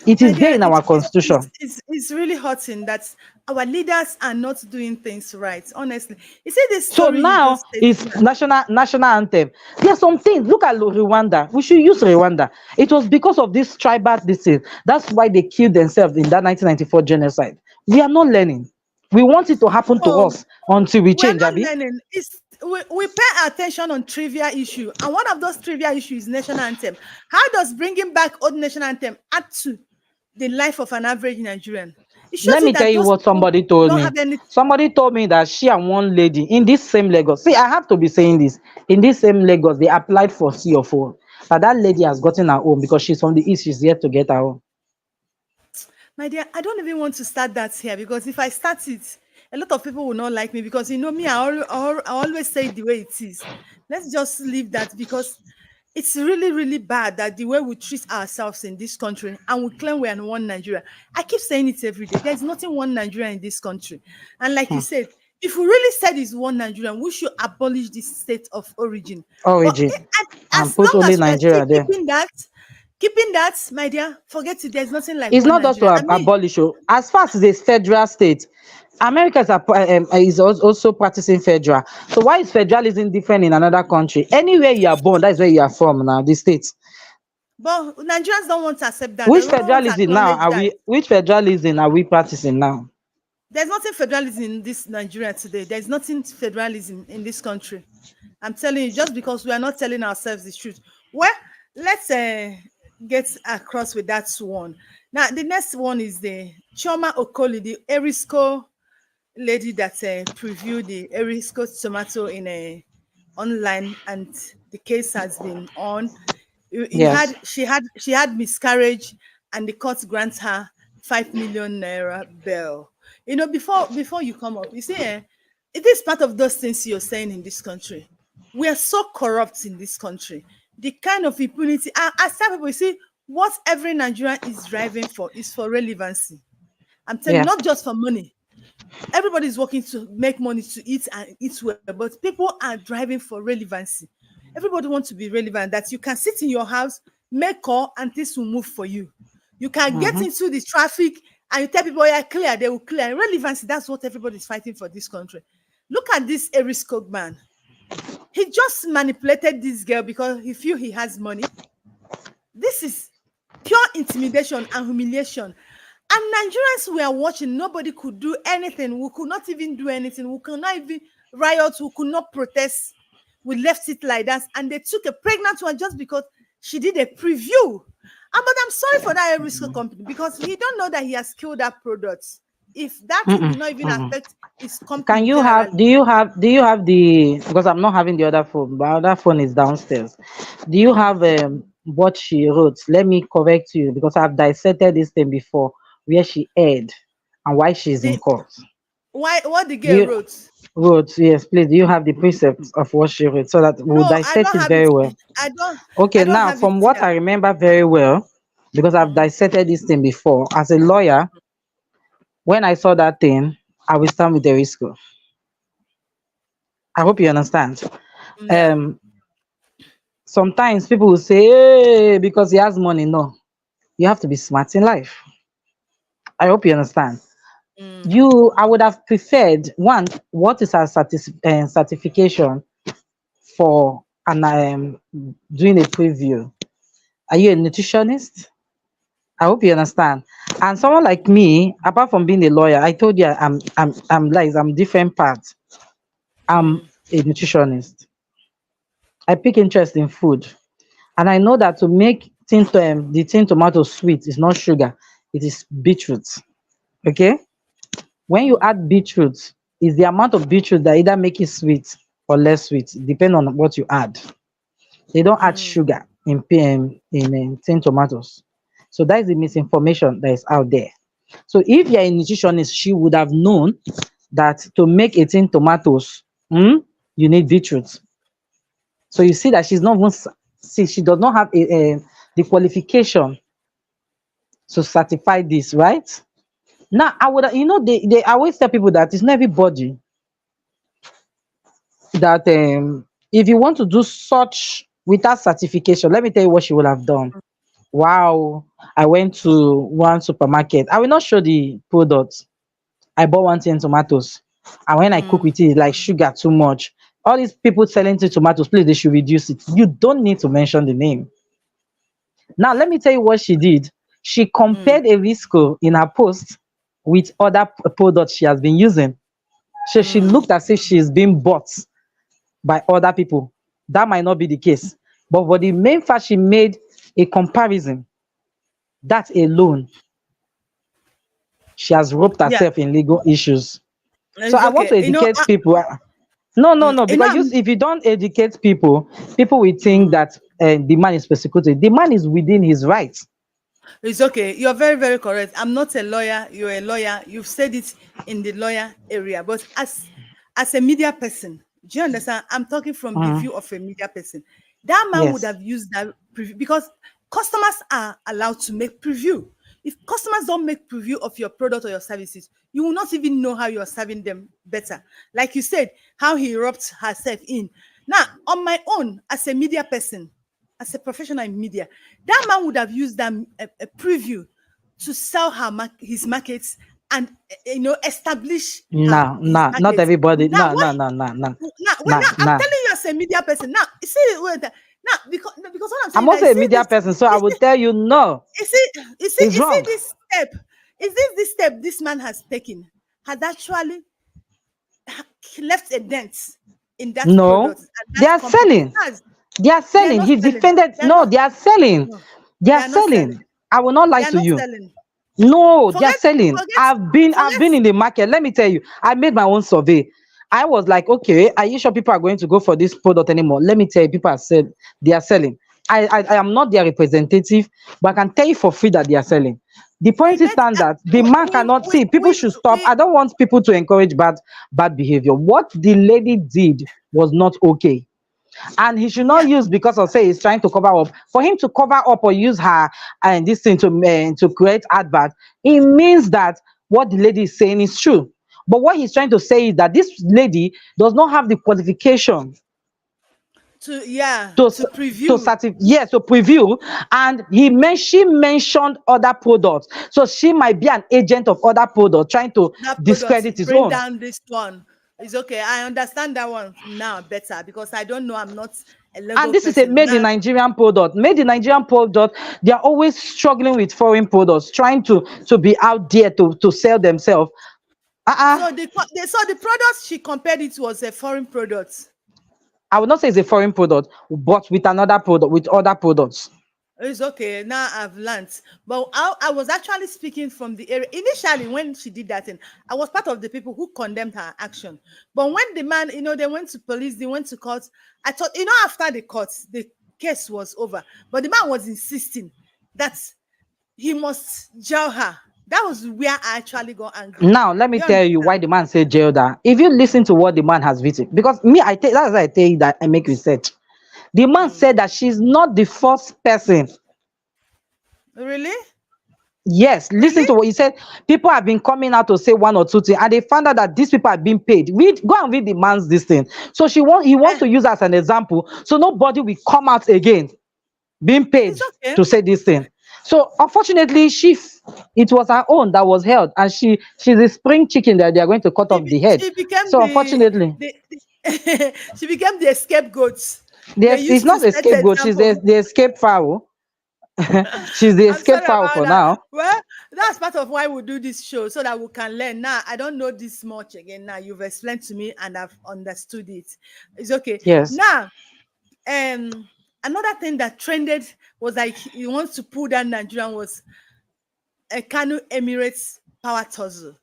It My is there dear, in our constitution. it's really hurting that our leaders are not doing things right. Honestly, you see this So story you now just said it's here. national anthem. There are some things. Look at Rwanda. We should use Rwanda. It was because of this tribal disease. That's why they killed themselves in that 1994 genocide. We are not learning. We want it to happen to No, us until we we are change, not Abby. learning. We pay attention on trivia issue, and one of those trivia issues is national anthem. How does bringing back old national anthem add to the life of an average Nigerian? It shows Let you me tell that you those what people somebody told don't me. have any. Somebody told me that she and one lady in this same Lagos. See, I have to be saying this. In this same Lagos, they applied for CFO. But that lady has gotten her own because she's from the east. She's yet to get her own. My dear, I don't even want to start that here because if I start it, a lot of people will not like me because you know me, I always say it the way it is. Let's just leave that because it's really, really bad that the way we treat ourselves in this country and we claim we are one Nigeria. I keep saying it every day. There's nothing one Nigeria in this country. And like you Hmm. said, if we really said it's one Nigerian, we should abolish this state of origin. But Origin. And as put long only as we are still Nigeria there. keeping that, my dear, forget it. There's nothing like It's one not just to Nigeria. I mean, abolish. Oh. As far as it's a federal state, America is also practicing federal. So why is federalism different in another country? Anywhere you are born, that's where you are from now, the state. but Nigerians don't want to accept that. They Which don't want to federalism now acknowledge are that. we which federalism are we practicing now? There's nothing federalism in this Nigeria today. There's nothing federalism in this country. I'm telling you, just because we are not telling ourselves the truth. Well, let's get across with that one. Now, the next one is the Choma Okoli, the Erisco lady that previewed the Erisco tomato in a online, and the case has been on. He Yes. had she had miscarriage, and the court grants her 5 million naira bail. You know, before you come up, you see, it is part of those things you're saying in this country. We are so corrupt in this country. The kind of impunity. I tell people, you see, what every Nigerian is driving for is for relevancy. I'm telling you, Yeah. not just for money. Everybody's working to make money to eat and eat well, but people are driving for relevancy. Everybody wants to be relevant, that you can sit in your house, make call, and things will move for you. You can get Mm-hmm. into the traffic and you tell people, yeah, clear, they will clear. Relevancy, that's what everybody's fighting for this country. Look at this Eris man. He just manipulated this girl because he feel he has money. This is pure intimidation and humiliation. And Nigerians were watching, nobody could do anything. We could not even do anything. We could not even riot. We could not protest. We left it like that. And they took a pregnant one just because she did a preview. But I'm sorry for that Erisco company because he don't know that he has killed that product. If that thing Mm-mm. did not even Mm-mm. affect his company Can you have? generally. Do you have the? Because I'm not having the other phone. My other phone is downstairs. Do you Hmm. have what she wrote? Let me correct you because I've dissected this thing before, where she aired and why she's in The court. why what the Do girl you? wrote. wrote. Yes, please. Do you have the precepts of what she wrote so that we'll No, I dissect don't it have it. very well? I don't. Okay, I don't now have it from what here. I remember very well, because I've Mm, dissected this thing before, as a lawyer, when I saw that thing, I will stand with the risk. I hope you understand. yeah. Um, Sometimes people will say, hey, because he has money. No, you have to be smart in life. I hope you understand. Mm, I would have preferred one, what is our certification for and doing a preview? Are you a nutritionist? I hope you understand. And someone like me, apart from being a lawyer, I told you I'm different parts. I'm mm, a nutritionist. I pick interest in food. And I know that to make the tin tomato sweet is not sugar, it is beetroot. Okay? When you mm, add beetroot, it's the amount of beetroot that either make it sweet or less sweet, depending on what you add. They don't add mm. sugar in tin tomatoes. So that is the misinformation that is out there. So if you're a nutritionist, she would have known that to make 18 tomatoes, you need beetroot. So you see that she's not even see she does not have the qualification to certify this, right? Now I would, they always tell people that it's not everybody that if you want to do such without certification, let me tell you what she would have done. Wow, I went to one supermarket. I will not show the product. I bought one tin tomatoes, and when I cook Mm. with it, it's like sugar too much. All these people selling tin tomatoes, please, they should reduce it. You don't need to mention the name. Now, let me tell you what she did. She Mm. compared a Risco in her post with other products she has been using. So she Mm. looked as if she's being bought by other people. That might not be the case. But for the main fact, she made a comparison. That alone, she has roped Yeah, herself in legal issues. So it's I want okay. to educate people. No, no, no, because I'm, if you don't educate people, people will think mm. that the man is persecuted. The man is within his rights. It's okay. You're very, very correct. I'm not a lawyer. You're a lawyer. You've said it in the lawyer area. But as a media person, do you understand? I'm talking from the Mm, view of a media person. That man would yes. have used that preview because customers are allowed to make preview. If customers don't make preview of your product or your services, you will not even know how you're serving them better. Like you said, how he roped herself in. Now, on my own, as a media person, as a professional in media, that man would have used that a preview to sell his markets and establish Nah, his nah, not markets. everybody. Now Nah, what? nah, nah, nah, nah, Now nah, I'm nah. telling you as a media person. Now you see now because what I'm saying I'm is that also a media person, so I would tell you no, it's you see wrong. this step. Is this step this man has taken has actually left a dent in that No, product and they that are company? It selling. has. They are They are selling. not He selling. defended. They are No, not. they are selling. No, They they are are not selling. selling. I will not lie They are to not you. selling. No, they are Forget, selling. forget, I've been forget. in the market. Let me tell you, I made my own survey. I was like, okay, are you sure people are going to go for this product anymore? Let me tell you, people are said they are selling. I am not their representative, but I can tell you for free that they are selling. The point is But stand that the man cannot see. People should stop. I don't want people to encourage bad behavior. What the lady did was not okay, and he should not yeah. use because of say he's trying to cover up. For him to cover up or use her and this thing to create advert, it means that what the lady is saying is true. But what he's trying to say is that this lady does not have the qualification to To preview yes, to preview, and she mentioned other products, so she might be an agent of other products trying to that product, discredit his bring own. down this one. It's okay. I understand that one now better because I don't know. I'm not a And legal this is a person made in now. Nigerian product. Made in Nigerian product, they are always struggling with foreign products, trying to be out there to sell themselves. Uh-uh. So the products she compared it was a foreign product. I would not say it's a foreign product, but with another product, with other products. It's okay. Now I've learned. But I was actually speaking from the area. Initially, when she did that thing, I was part of the people who condemned her action. But when the man, they went to police, they went to court. I thought, after the court, the case was over. But the man was insisting that he must jail her. That was where I actually got angry. Now let me Do you tell you why understand? the man said jail that. If you listen to what the man has written, because me, I take that's why I tell you that I make research. The man Mm. said that she's not the first person. Really? Yes, listen Really? to what he said. People have been coming out to say one or two things, and they found out that these people are being paid. Go and read the man's this thing. So he wants Eh, to use as an example, so nobody will come out again being paid it's okay. to say this thing. So unfortunately, it was her own that was held, and she's a spring chicken that they are going to cut off the head. She became So unfortunately, she became the scapegoat. They yes, it's used to not a set the scapegoat. She's example. the escape fowl. She's the I'm escape sorry fowl about for that. now. Well, that's part of why we do this show so that we can learn. Now, I don't know this much again. Now, you've explained to me and I've understood it. It's okay. Yes, Now, another thing that trended was like he wants to pull down Nigerian was a Kano Emirates power tussle.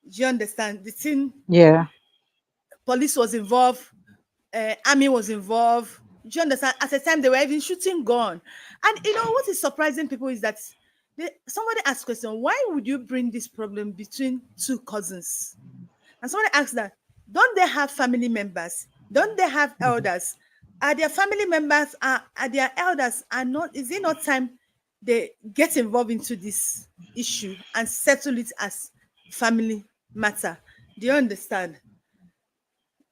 Do you understand? The thing, yeah, police was involved, army was involved. Do you understand? At the time, they were even shooting gun. And you know what is surprising people is that somebody asked question, why would you bring this problem between two cousins? And somebody asked that, don't they have family members? Don't they have elders? Are their family members, are their elders, are not, is it not time they get involved into this issue and settle it as family matter? Do you understand?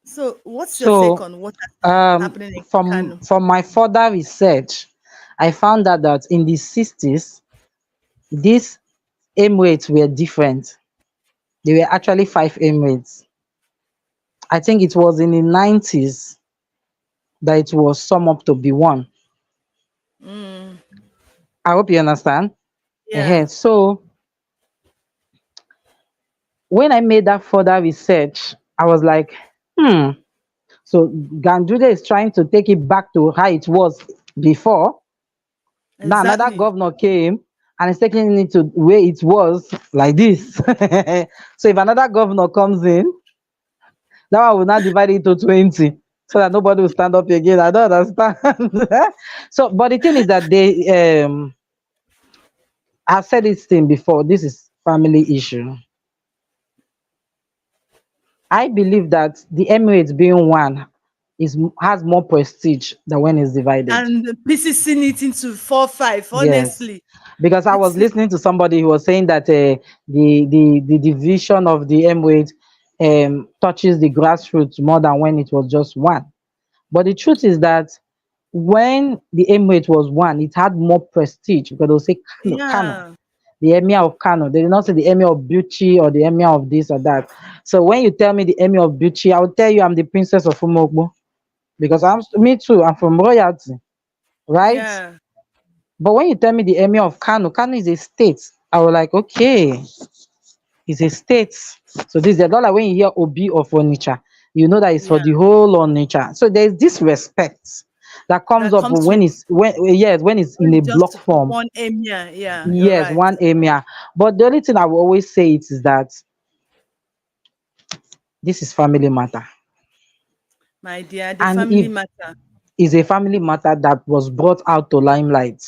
So what's your take so on what has been happening in Kano? from my further research, I found out that in the 60s, these Emirates were different. There were actually five Emirates. I think it was in the 90s that it was sum up to be one. Mm, I hope you understand. yeah, So when I made that further research, I was like, hmm. So Gandude is trying to take it back to how it was before. Now another exactly. governor came and is taking it to where it was like this. So if another governor comes in, that one will now divide it into 20 so that nobody will stand up again. I don't understand. So, but the thing is that I've said this thing before, this is family issue. I believe that the Emirates being one has more prestige than when it's divided. And the piecing it into 4-5, Yes, honestly. because I was It's listening to somebody who was saying that the division of the Emirates touches the grassroots more than when it was just one. But the truth is that when the Emirate was one, it had more prestige because they'll say Kano, Kano, yeah, the Emir of Kano. They did not say the Emir of Buchi or the Emir of this or that. So when you tell me the Emir of Buchi, I will tell you I'm the princess of Umogbo because I'm me too. I'm from royalty, right? yeah. But when you tell me the Emir of Kano, Kano is a state. I was like, okay, it's a state. So this is the dollar when you hear Obi of Onitsha, you know that it's for Yeah, the whole Onitsha. So there's this respect that comes that up comes with when it's in when a it's block just form. one emir. Yeah, you're Yes, right. one emir. But the only thing I will always say it is that this is family matter. My dear, the And family if matter. it's a family matter that was brought out to limelight,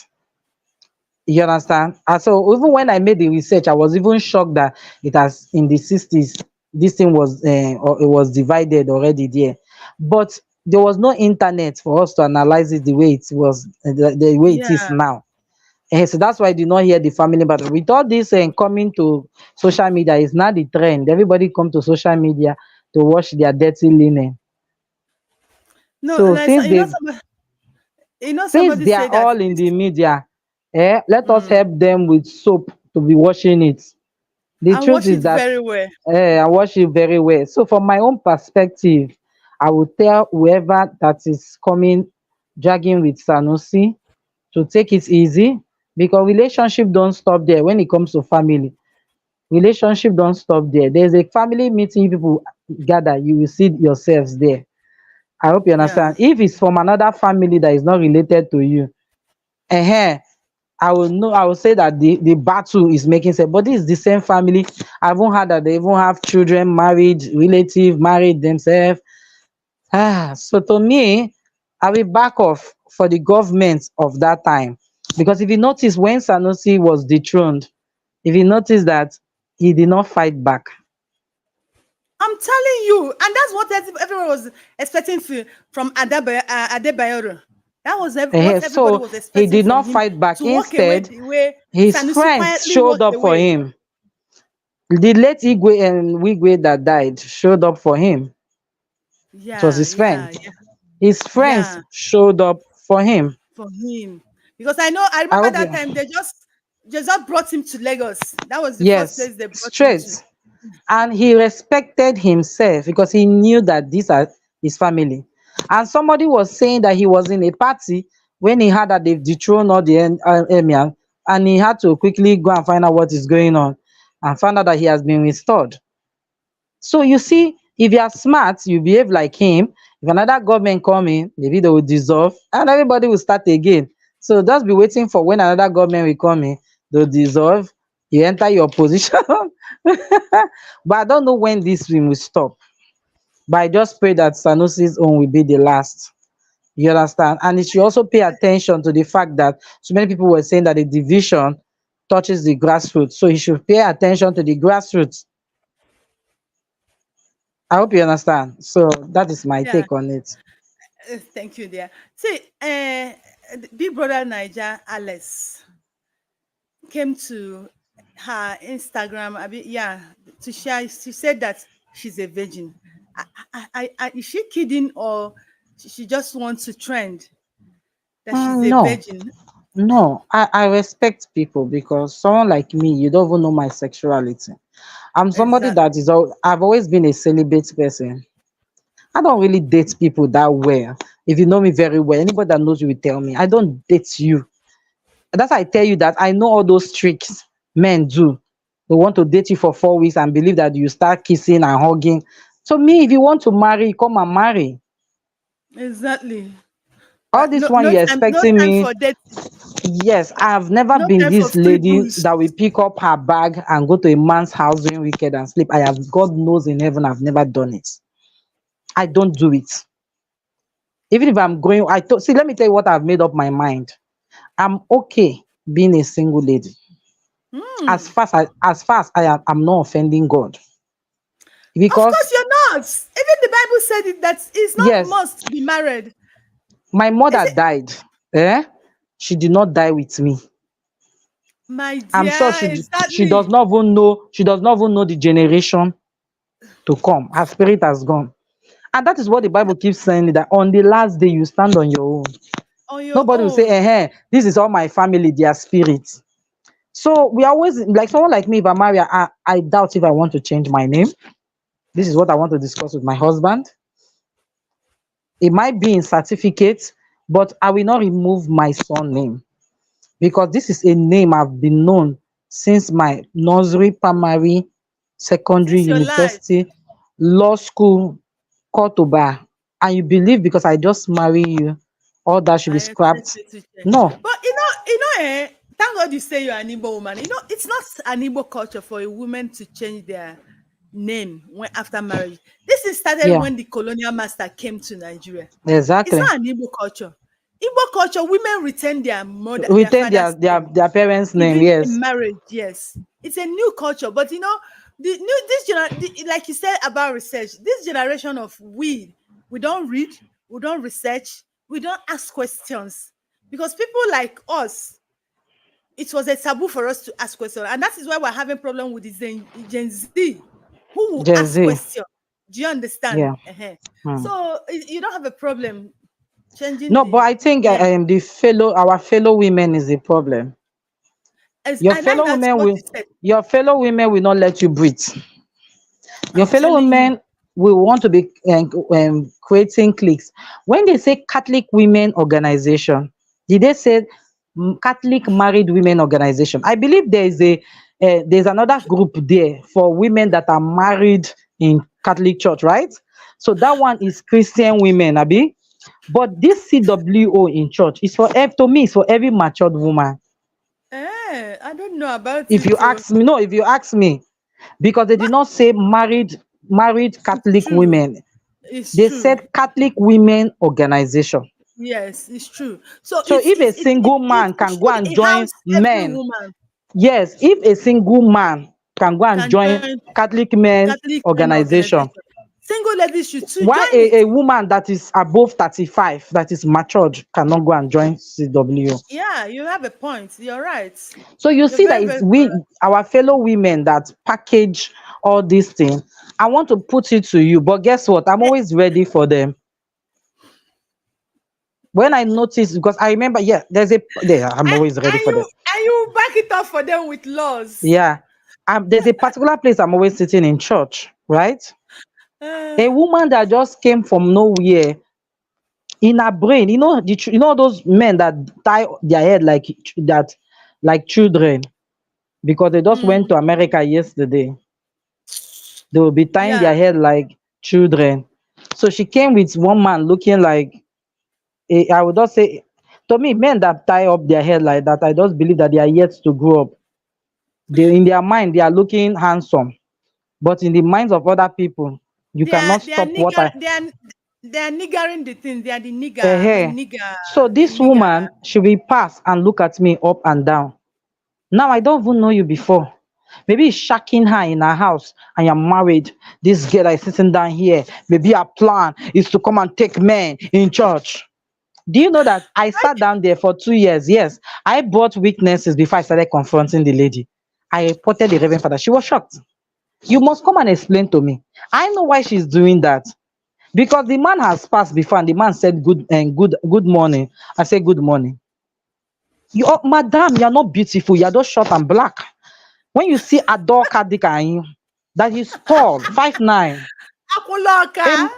you understand? And so even when I made the research, I was even shocked that it has in the 60s, this thing was or it was divided already there. But there was no internet for us to analyze it the way it was, the way it is Yeah. now. So that's why I did not hear the family battle. With all this coming to social media, is now the trend. Everybody come to social media to wash their dirty linen. No, So like since somebody they are said that all in this. the media, let us Mm, help them with soap to be washing it. The I truth watch is it that very well. I wash it very well. So from my own perspective, I will tell whoever that is coming dragging with Sanusi to take it easy because relationship don't stop there when it comes to family. Relationship don't stop there. There's a family meeting people gather, you will see yourselves there. I hope you Yeah, understand. If it's from another family that is not related to you, uh I will know. I will say that the battle is making sense. But this is the same family. I haven't heard that they even have children, married, relative, married themselves. So to me, I will back off for the government of that time. Because if you notice when Sanusi was dethroned, if you notice that he did not fight back. I'm telling you, and that's what everyone was expecting from Adebayor. That was what everybody So was he expecting did from not him, fight back. to walk away Instead, the way his Sanusi friends quietly showed walked up for away. him. The late Igwe and Wigwe that died showed up for him. It was Yeah, his friend. yeah, yeah, His friends yeah, showed up for him. for him. Because I I remember hope that you. time they just brought him to Lagos. That was the first Yes, place they brought him to. straight. And he respected himself because he knew that these are his family. And somebody was saying that he was in a party when he heard that they've dethroned all the emir, and he had to quickly go and find out what is going on and found out that he has been restored. So you see, if you are smart, you behave like him. If another government come in, maybe they will dissolve and everybody will start again. So just be waiting for when another government will come in, they'll dissolve, you enter your position. But I don't know when this thing will stop. But I just pray that Sanusi's own will be the last. You understand? And it should also pay attention to the fact that so many people were saying that the division touches the grassroots. So he should pay attention to the grassroots. I hope you understand. So that is my Yeah, take on it. thank you, dear. See, Big Brother Niger Alice came to her Instagram, yeah, to share. She said that she's a virgin. Is she kidding, or she just wants to trend that she's a No, virgin? no, I respect people because someone like me, you don't even know my sexuality. I'm somebody Exactly. that I've always been a celibate person. I don't really date people that well. If you know me very well, anybody that knows you will tell me. I don't date you. That's why I tell you that I know all those tricks men do. They want to date you for 4 weeks and believe that you start kissing and hugging. So me, if you want to marry, come and marry. Exactly. All this No, one no you're time, no expecting time me. for dating. Yes, I've never No been time for this free lady booze. that will pick up her bag and go to a man's house during weekend and sleep. I have, God knows in heaven, I've never done it. I don't do it. Even if I'm going, see, let me tell you what I've made up my mind. I'm okay being a single lady. Hmm. As far as I'm not offending God. Of course Because you're not. Even the Bible said it, that it's not yes, must to be married. my Is mother it, died. Eh? She did not die with me. my I'm sure dear? she does Exactly. not even know, the generation to come. Her spirit has gone. And that is what the Bible keeps saying, that on the last day you stand on your own. On your Nobody will say, own. this is all my family, their spirit. So we always, like someone like me, if I marry, I doubt if I want to change my name. This is what I want to discuss with my husband. It might be in certificate, but I will not remove my son name because this is a name I've been known since my nursery, primary, secondary, Since your life, university, law school, court to bar. And you believe because I just marry you, all that should be I expect scrapped? you to change. No. But thank God you say you're an Igbo woman. It's not an Igbo culture for a woman to change their name when after marriage. This is started Yeah, when the colonial master came to Nigeria. It's exactly. not an Igbo culture. Igbo culture, women retain their Retain father's name. their parents' name, Even yes. in marriage, yes. It's a new culture. But the new like you said about research, this generation of we don't read, we don't research, we don't ask questions. Because people like us, it was a taboo for us to ask questions. And that is why we're having problem with the Gen Z, who will Gen ask Z. questions. Do you understand? Yeah. Hmm. So you don't have a problem changing No, but the I think name. our fellow women is the problem. As Your I like fellow that women what will you said. your fellow women will not let you breathe. Your I'm fellow telling you. women will want to be creating cliques. When they say Catholic Women Organization, did they say Catholic Married Women Organization? I believe there's another group there for women that are married in Catholic Church, right? So that one is Christian women, Abi. But this CWO in church is to me, it's for every matured woman. I don't know about If it you too. ask me, no, if you ask me, because they did But not say married it's Catholic true. women. It's They true. said Catholic Women Organization. Yes, it's true. So So if a single it man can go should and join house every men, woman. Yes, if a single man can go and can join join Catholic men Catholic men organization, organization. Single ladies should too why join it. a woman that is above 35, that is matured, cannot go and join CW? Yeah, you have a point. You're right. So you You're see that very, it's very we, correct. our fellow women, that package all these things. I want to put it to you, but guess what? I'm Eh, always ready for them. When I notice, because I remember, yeah, there's a there, I'm always ready and for them. you back it up for them with laws. Yeah. There's a particular place I'm always sitting in church, right? Uh, A woman that just came from nowhere, in her brain, you know those men that tie their head like that, like children, because they just went mm, to America yesterday. They will be tying yeah, their head like children. So she came with one man looking like I would just say, to me, men that tie up their head like that, I just believe that they are yet to grow up. They, in their mind, they are looking handsome, but in the minds of other people, you cannot they are stop what I. they are niggering the thing. They are Uh, so the this nigger. woman, she will pass and look at me up and down. Now I don't even know you before. Maybe it's shacking her in her house and you're married. This girl is sitting down here. Maybe her plan is to come and take men in church. Do you know that I sat down there for 2 years? Yes, I brought witnesses before I started confronting the lady. I reported the Reverend Father. She was shocked. You must come and explain to me. I know why she's doing that. Because the man has passed before and the man said good morning. I said good morning. You, oh, madam, you are not beautiful. You are just short and black. When you see Adore Kadika, that is tall, 5'9", Akuloka.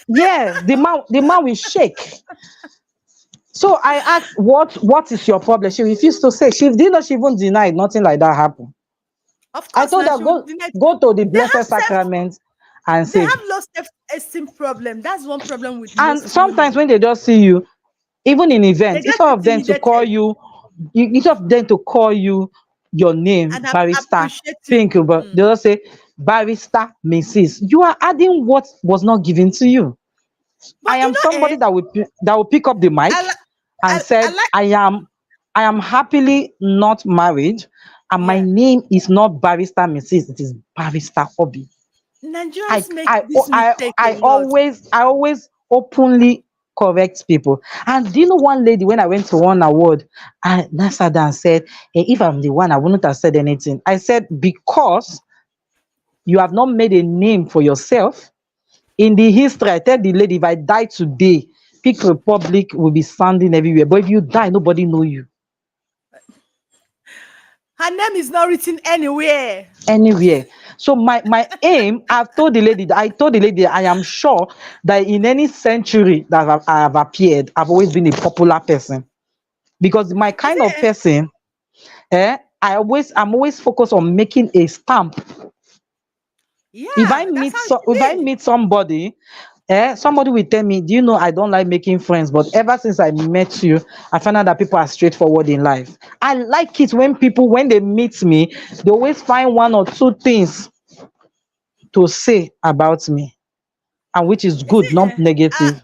yes, the man will shake. So I asked, what is your problem? She refused to say. She didn't know, she even denied. Nothing like that happened. Of I course, told now her, she would go deny. go to the They Blessed have self. Sacrament and They say. have low self-esteem problem. That's one problem with And most sometimes women. when they just see you, even in They events, get instead of them to call intimidated you, instead of them to call you your name, and barrister, appreciate you. think about, they Mm. just say barrister Mrs. You are adding what was not given to you. I But am somebody eh, that will pick up the I, mic li- and I said, like, I am happily not married, and my yeah. name is not barrister Mrs. It is barrister Obi. I Nigerians make I this mistake I a lot. always openly correct people. And do you know one lady, when I went to one award, and Nasada said, hey, if I'm the one, I wouldn't have said anything. I said, because you have not made a name for yourself in the history. I tell the lady, if I die today, Pick Republic will be sounding everywhere. But if you die, nobody know you Her name is not written anywhere. anywhere. So my aim, I told the lady, I am sure that in any century that I have appeared, I've always been a popular person, because my Is kind of it? person, I'm always focused on making a stamp. Yeah, that's how it If I should be. meet somebody, somebody will tell me, do you know I don't like making friends, but ever since I met you, I found out that people are straightforward in life. I like it when people, when they meet me, they always find one or two things to say about me, and which is Is good, it? not negative.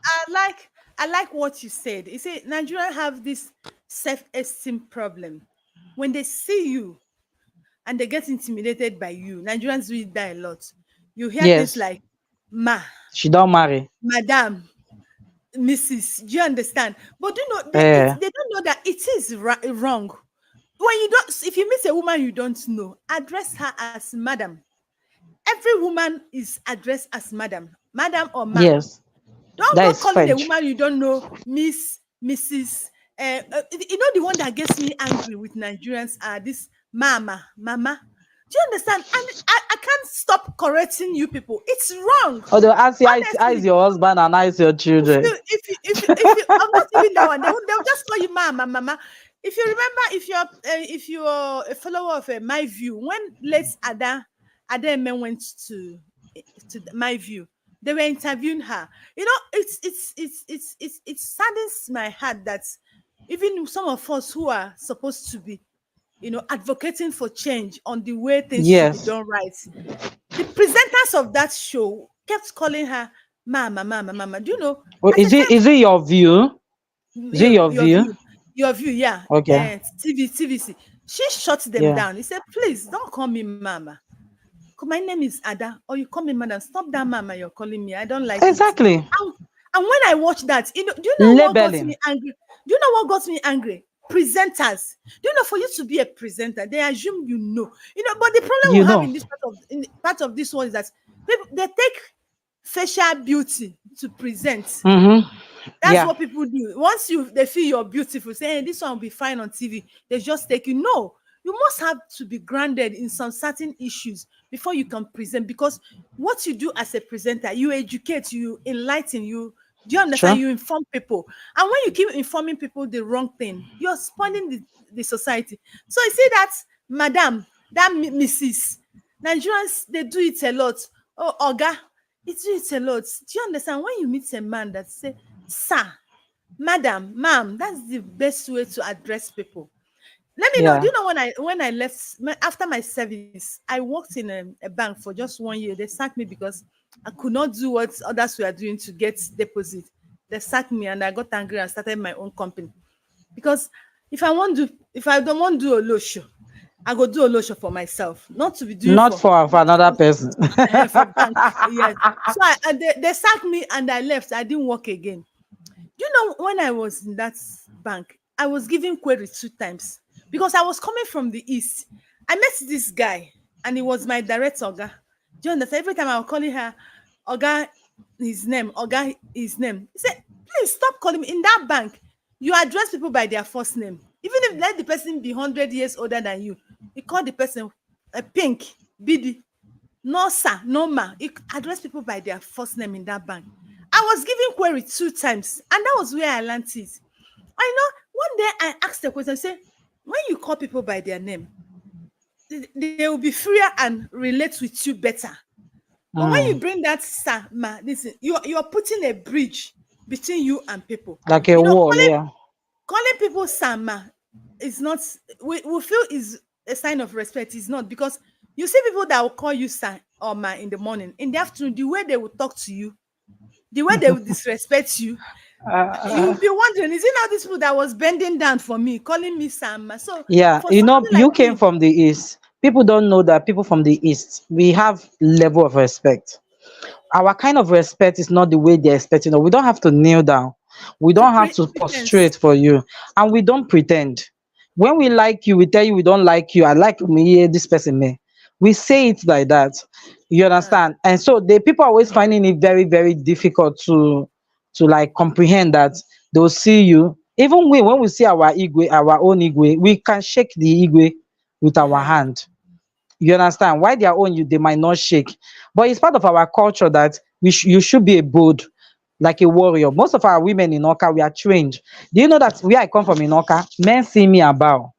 I like what you said. You see, Nigerians have this self-esteem problem. When they see you and they get intimidated by you, Nigerians do it that a lot. You hear things Yes, like "ma," she don't marry. "madam," "Mrs." Do you understand? But Eh, they don't know that it is wrong. When you don't, if you meet a woman you don't know, address her as madam. Every woman is addressed as madam, madam or ma. yes, Don't that go is calling a French. woman you don't know Miss, Mrs. The one that gets me angry with Nigerians are this mama, mama. Do you understand? And I can't stop correcting you people. It's wrong. Or they'll ask you, how is Honestly, your husband and how is your children? I'm not even that one. They'll just call you mama, mama. If you remember, if you're a follower of My View, when late Ada Eme went to My View, they were interviewing her. You know, it saddens my heart that even some of us who are supposed to be, advocating for change on the way things should be Yes. done right, the presenters of that show kept calling her mama, mama, mama. Do you know? Well, At a time, is it your view? Is it your your view? view, yeah, Okay. TV, TVC. She shut them Yeah. down. He said, please don't call me mama. My name is Ada, or you call me madam. Stop that mama you're calling me. I don't like it. Exactly. And, and when I watched that, do you know what got me Labeling. angry? Do you know what got me angry? Presenters. Do you know for you to be a presenter, they assume you know. But the problem You we have know. in this part of this one is that people they take facial beauty to present. Mm-hmm. That's Yeah. what people do. Once they feel you're beautiful, say, hey, this one will be fine on TV. They just take you. No, you must have to be grounded in some certain issues before you can present. Because what you do as a presenter, you educate, you enlighten, you do you understand? Sure. You inform people. And when you keep informing people the wrong thing, you're spoiling the society. So you see that, madam, that Mrs. Nigerians, they do it a lot. Oh, Oga, it do it a lot. Do you understand? When you meet a man that say, sir, madam, ma'am, that's the best way to address people. Let me know. Do Yeah. you know when I left after my service, I worked in a bank for just 1 year. They sacked me because I could not do what others were doing to get deposit. They sacked me and I got angry and started my own company. Because if I don't want to do a low show, I go do a low show for myself, not to be doing Not for another person. for bank. Yes. So they sacked me and I left. I didn't work again. You know, when I was in that bank, I was given query 2 times because I was coming from the east. I met this guy and he was my direct Oga. Do you understand? Every time I was calling her Oga, his name. He said, please stop calling me in that bank. You address people by their first name. Even if let the person be 100 years older than you call the person a pink, Beady. No, sir, no, ma. You address people by their first name in that bank. I was given query 2 times, and that was where I learned it. I know one day I asked the question, say, when you call people by their name, they will be freer and relate with you better. But when you Mm. bring that sir, ma, listen, you're putting a bridge between you and people. Like a You know, wall, yeah. calling people sir, ma is not, we feel is a sign of respect. It's not, because you see people that will call you sir or ma in the morning. In the afternoon, the way they will talk to you, the way they will disrespect you, you'll be wondering, is it not these people that was bending down for me, calling me sir, ma? So Yeah, for you know, something like you came me, from the east. People don't know that people from the east, we have level of respect. Our kind of respect is not the way they're expecting. We don't have to kneel down. We to don't have to pretense. prostrate for you. And we don't pretend. When we like you, we tell you we don't like you. I like me, yeah, this person me. We say it like that. You Yeah, understand? And so the people are always finding it very, very difficult to like comprehend that they'll see you. Even we, when we see our igwe, our own igwe, we can shake the igwe with our yeah, hand. You understand? Why their own you they might not shake. But it's part of our culture that you should be a bold, like a warrior. Most of our women in Oka, we are trained. Do you know that where I come from in Oka, men see me about.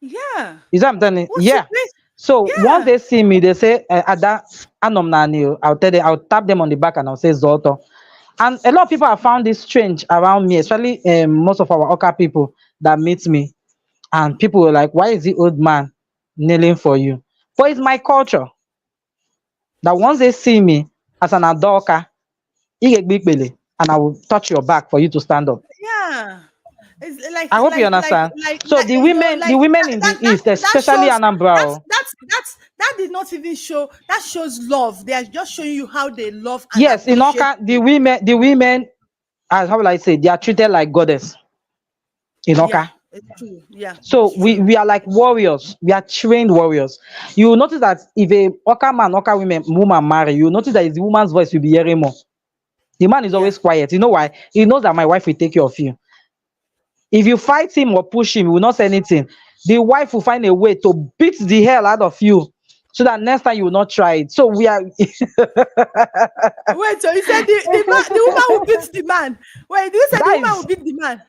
yeah. Is that I'm telling you? What's your Yeah. place? So once Yeah, they see me, they say, Ada, anom na ni o." I'll tell them, I'll tap them on the back and I'll say Zoto. And a lot of people have found this strange around me, especially most of our Oka people that meet me. And people were like, why is the old man kneeling for you? But it's my culture that once they see me as an adulterer, and I will touch your back for you to stand up. yeah. It's like I hope you like like understand. like So like the like women that in that the that east, that especially shows Anambra, that did not even show, that shows love. They are just showing you how they love and yes, in appreciate Oka, you. the women, how will I say, they are treated like goddess in Yeah, Oka. it's true. Yeah, So it's we true. are like warriors. We are trained warriors. You will notice that if a Oka man, Oka woman marry, you will notice that it's the woman's voice will be hearing more. The man is Yeah. always quiet. You know why? He knows that my wife will take care of you. If you fight him or push him, he will not say anything. The wife will find a way to beat the hell out of you so that next time you will not try it. So we are Wait, so you said the woman will beat the man. Wait, you said the that woman will is beat the man?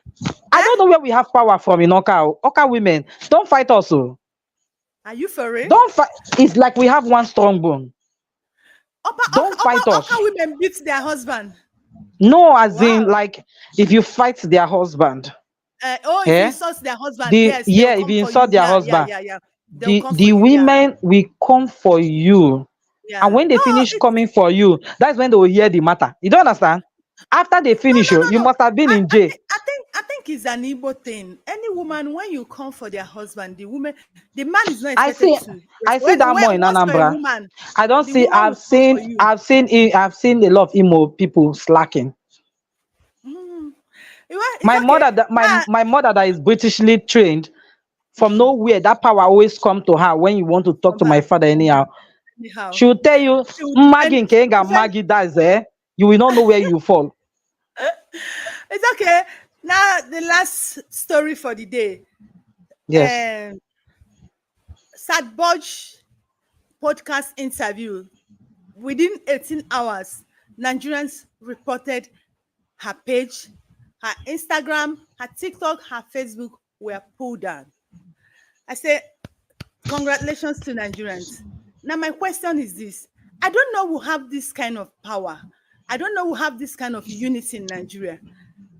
I Eh? don't know where we have power from in Oka. Oka women, don't fight us. Oh. Are you for real? Don't fight. It's like we have one strong bone. Don't fight Upper us. women beat their husband. No, as in Wow. like if you fight their husband, Oh, if he eh? insults their husband, The yes, they will yeah, if come you for you. insult their Yeah, yeah, husband, yeah, yeah. They'll the come for the you. Yeah, women will come for you. And yeah. when they No, finish it's coming for you, that's when they will hear the matter. You don't understand? After they no, finish no, you, no, you no. must have been in jail. I think think it's an Igbo thing. Any woman, when you come for their husband, the man is not I expected see to. I see When that more in once you're a Anambra. woman, I don't the see woman will come for you. I've seen a lot of emo people slacking. Mm. It's My okay. mother that Now, my mother that is Britishly trained, from nowhere that power always come to her when you want to talk from to my her, father anyhow. anyhow, She will tell you, she will Maggie Nkenga defend. Maggie that's there. You will not know where you fall. It's okay. Now, the last story for the day. Yes. Sadboj podcast interview. Within 18 hours, Nigerians reported her page, her Instagram, her TikTok, her Facebook were pulled down. I say, congratulations to Nigerians. Now, my question is this: I don't know who have this kind of power. I don't know who have this kind of unity in Nigeria.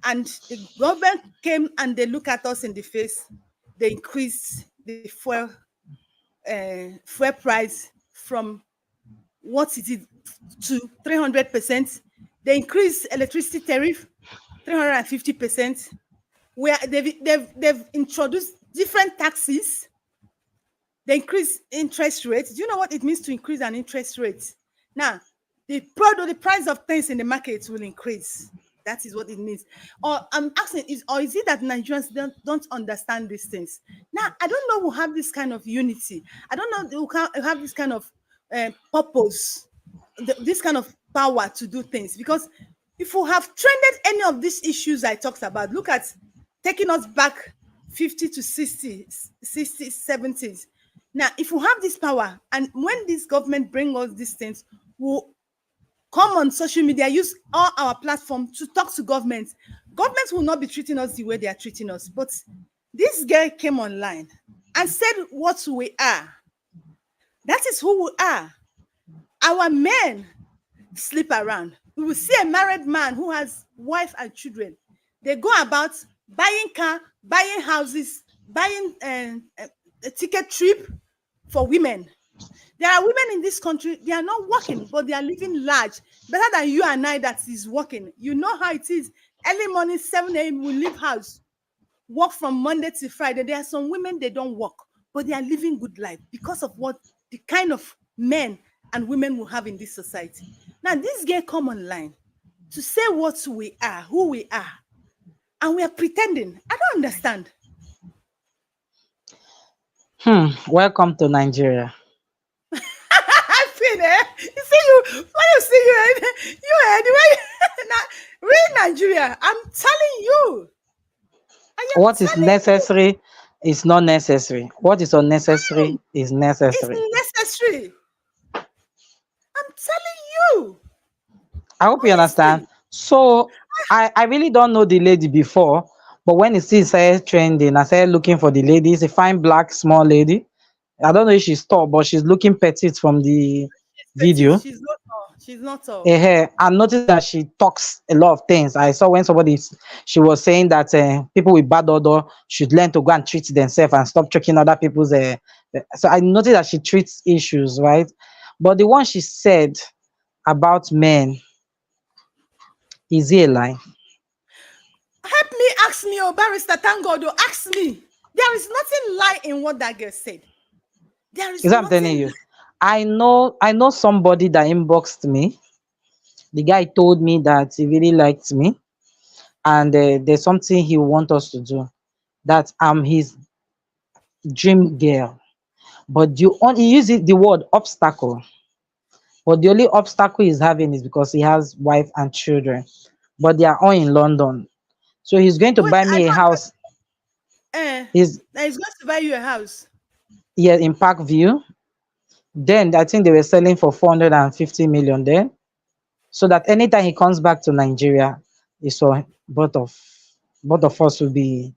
And the government came and they look at us in the face. They increased the fuel price from what it is to 300%. They increased electricity tariff 350%. Where they've introduced different taxes. They increase interest rates. Do you know what it means to increase an interest rate? Now, the price of things in the market will increase. That is what it means. Or I'm asking, is it that Nigerians don't understand these things? Now, I don't know who have this kind of unity. I don't know who have this kind of purpose, this kind of power to do things. Because if we have trended any of these issues I talked about, look at taking us back 50 to 60, 60, 70s. Now, if we have this power, and when this government bring us these things, we'll come on social media, use all our platform to talk to governments. Governments will not be treating us the way they are treating us. But this girl came online and said what we are. That is who we are. Our men sleep around. We will see a married man who has wife and children. They go about buying car, buying houses, buying a ticket trip for women. There are women in this country, they are not working, but they are living large. Better than you and I that is working. You know how it is. Early morning, 7 a.m., we leave house, work from Monday to Friday. There are some women, they don't work, but they are living good life because of what the kind of men and women we have in this society. Now, this girl come online to say what we are, who we are, and we are pretending. I don't understand. Welcome to Nigeria. I feel it. You see you when you see the way real Nigeria. I'm telling you. I am What is telling necessary is not necessary. What is unnecessary you. is It's necessary. necessary. I'm telling you. I hope you understand. Honestly. So I really don't know the lady before, but when it still started trending, I started looking for the lady. It's a fine black small lady. I don't know if she's tall, but she's looking petite from the She's petite. video. She's not all. She's not all. I noticed that she talks a lot of things. I saw when she was saying that people with bad odor should learn to go and treat themselves and stop choking other people's. So I noticed that she treats issues, right? But the one she said about men, is he a lie? Help me, ask me, oh barrister, thank God, oh, ask me. There is nothing lie in what that girl said. There is Is what I'm telling nothing you. I know somebody that inboxed me. The guy told me that he really liked me, and there's something he want us to do. That I'm his dream girl. But he uses the word obstacle. But the only obstacle he's having is because he has wife and children. But they are all in London. So he's going to wait, buy I me a don't house. He's that is going to buy you a house. here in Parkview. Then I think they were selling for 450 million there. So that anytime he comes back to Nigeria, so both of us will be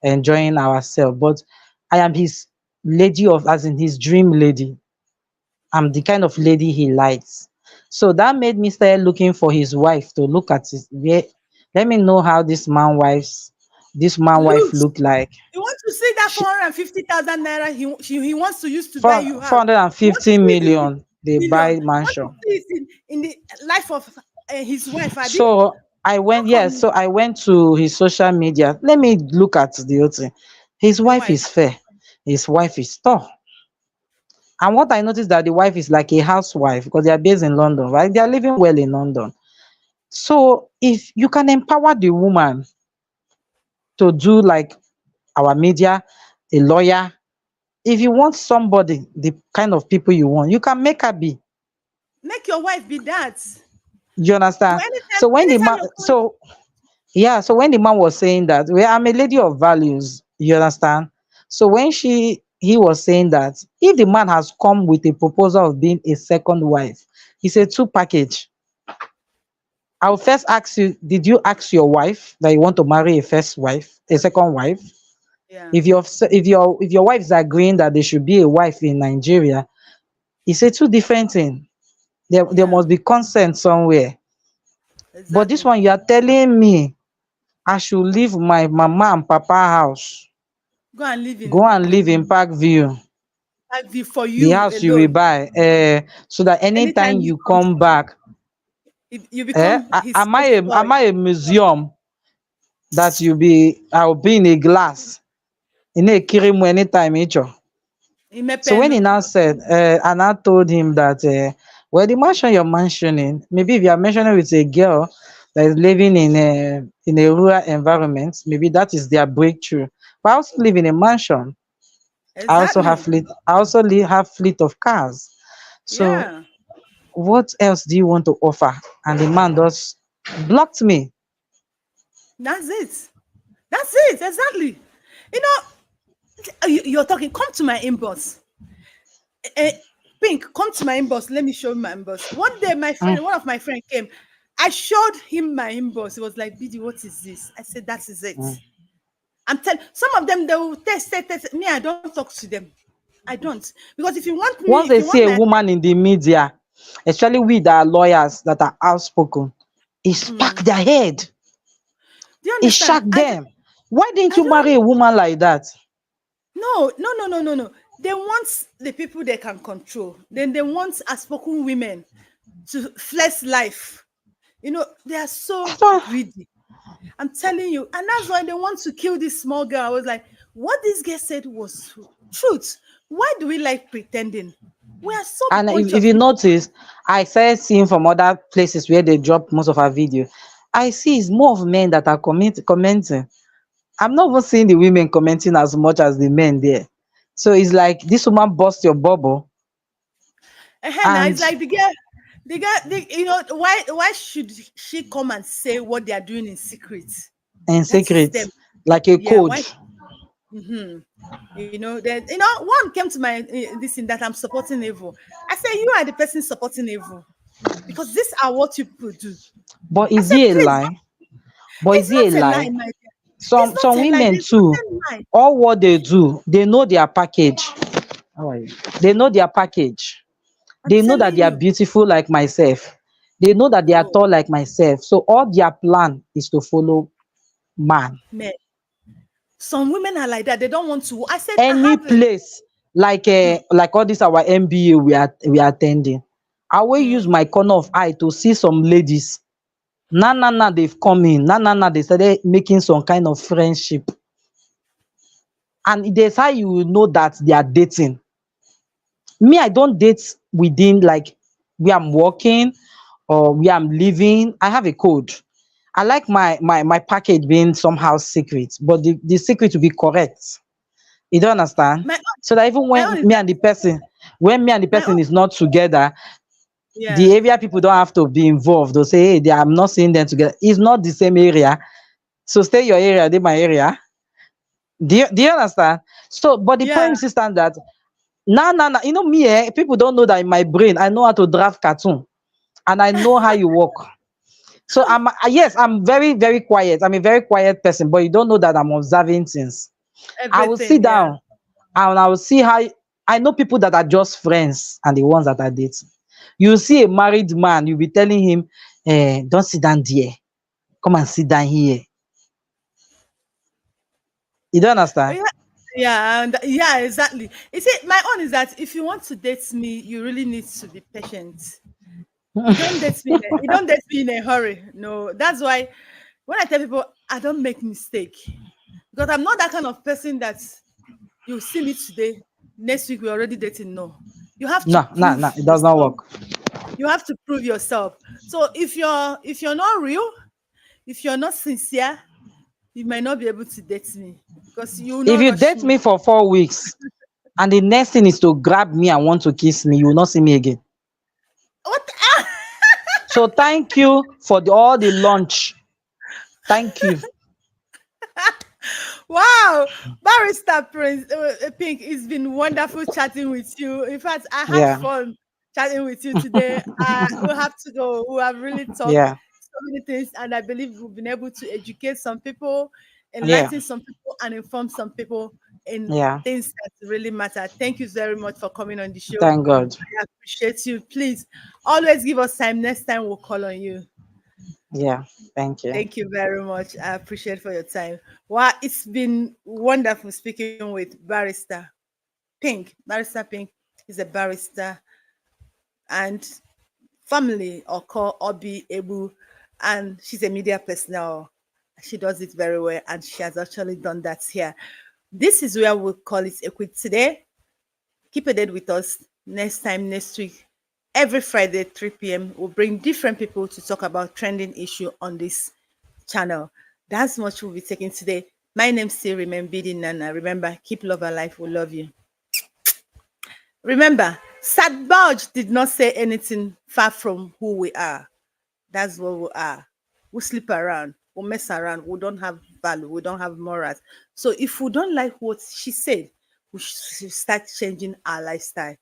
enjoying ourselves. But I am his lady of, as in his dream lady. I'm the kind of lady he likes. So that made me start looking for his wife to look at his where, let me know how this man wife Lose. look like. You want to see that She 450,000 naira he wants to use to buy for you house. You want to 450 see it in million they million. buy You want to mansion. see it in the life of his wife, Abi? So I How went, yes, come so I went to his social media. Let me look at the whole thing. His the wife is wife? fair. His wife is tall. And what I noticed that the wife is like a housewife because they are based in London, right? They are living well in London. So if you can empower the woman to do like our media, a lawyer, if you want somebody, the kind of people you want, you can make her be. Make your wife be that. You So understand? anytime, So when the anytime man, you're going, so yeah, so when the man was saying that, well, I'm a lady of values, you understand? So when he was saying that if the man has come with a proposal of being a second wife, it's a two package. I'll first ask you, did you ask your wife that you want to marry a first wife, a second wife? yeah, If your wife is agreeing that there should be a wife in Nigeria, it's a two different thing. There yeah, must be consent somewhere. But this exactly. one you are telling me I should leave my mama and papa house, Go and live go in and live in Parkview, for the you house you will alone. buy, so that anytime Anytime he you comes, come back, you become his am I safe a boy. am I a museum that I'll be in a glass, in a kirimu anytime each. So when Imepenu. he now said, and I told him that, well, the mansion you're mentioning, maybe if you are mentioning with a girl that is living in a rural environment, maybe that is their breakthrough. But I also live in a mansion. I also have Exactly. fleet. I also have fleet of cars. So Yeah. what else do you want to offer? And the man just blocked me. That's it. That's it. Exactly. You know, you're talking. Come to my inbox. Eh, Pink, come to my inbox. Let me show you my inbox. One day, Mm. one of my friend came. I showed him my inbox. He was like, "Bidi, what is this?" I said, "That is it." Mm. I'm telling some of them they will test. Me, I don't talk to them. I don't because if you want me, Once if they you see want a my woman in the media, especially we that are lawyers that are outspoken, it spark mm, their head. do you It understand? shock them. Why didn't I you marry don't a woman like that? no. They want the people they can control. Then they want outspoken women to flex life. You know, they are I so don't, greedy. I'm telling you. And that's why they want to kill this small girl. I was like, what this girl said was truth. Why do we like pretending? We are so and bunch if of you people. notice, I started seeing from other places where they drop most of our video. I see it's more of men that are commenting. I'm not even seeing the women commenting as much as the men there. So it's like this woman bust your bubble Now it's and like you know, why should she come and say what they are doing in secret? in That is secret, them. like a Yeah, code. why? hmm You know, that you know, one came to my this thing that I'm supporting evil. I said, you are the person supporting evil because these are what you people do. But I is said, he a please, lie? But is it's he a not a lie, lie? my dear. It's Some not a lie. women There's too, nothing lie. all what they do, they know their package. How are you? They know their package. I'm They know that telling they are you. beautiful like myself. They know that they are Oh, tall like myself. So all their plan is to follow man. man. Some women are like that. They don't want to. I said, I Any have it. place like all this our MBA we are attending. I will use my corner of eye to see some ladies. Now they've come in. Now they started making some kind of friendship. And there's how you will know that they are dating. Me, I don't date within like where I'm working or where I'm living. I have a code. I like my package being somehow secret, but the secret to be correct. You don't understand? My So that even my own when is me that and the person, when me and the my own. person is not together, the Yeah. area people don't have to be involved. They'll say, hey, I'm not seeing them together. It's not the same area. So stay your area, they my area. Do you understand? So, but the Yeah. point is stand that now, you know me, people don't know that in my brain, I know how to draft cartoon and I know how you work. So yes, I'm very, very quiet. I'm a very quiet person, but you don't know that I'm observing things. I will sit Everything. Yeah. down and I will see how I know people that are just friends and the ones that are dating. You see a married man, you'll be telling him, don't sit down there. Come and sit down here. You don't understand? Yeah. Yeah, and yeah, exactly. You see, my own is that if you want to date me, you really need to be patient. you don't date me in a hurry. No, that's why when I tell people I don't make mistake, because I'm not that kind of person that you see me today, next week we're already dating. No, you have to No, no, no, prove it does not yourself. work. You have to prove yourself. So if you're not real, if you're not sincere, you might not be able to date me because you will If not you rush date me. me for 4 weeks and the next thing is to grab me and want to kiss me, you will not see me again. What? So thank you for all the lunch. Thank you. Wow, Barrister Prince Pink, it's been wonderful chatting with you. In fact, I had Yeah, fun chatting with you today. We have to go. We have really talked yeah, so many things, and I believe we've been able to educate some people, yeah, enlighten some people, and inform some people in yeah. things that really matter. Thank you very much for coming on the show. Thank God. I appreciate you. Please always give us time. Next time we'll call on you. Yeah, thank you. Thank you very much. I appreciate for your time. Wow, it's been wonderful speaking with Barrister Pink. Barrister Pink is a barrister and family or call Obi Ebu, and she's a media personnel. She does it very well, and she has actually done that here. This is where we'll call it a quit today. Keep a date with us next time, next week. Every Friday, 3 p.m., we'll bring different people to talk about trending issue on this channel. That's much we'll be taking today. My name still remains Beady Nana. Remember, keep love alive. We love you. Remember, Sadbaj did not say anything far from who we are. That's what we are. We sleep around, we mess around, we don't have value, we don't have morals. So if we don't like what she said, we should start changing our lifestyle.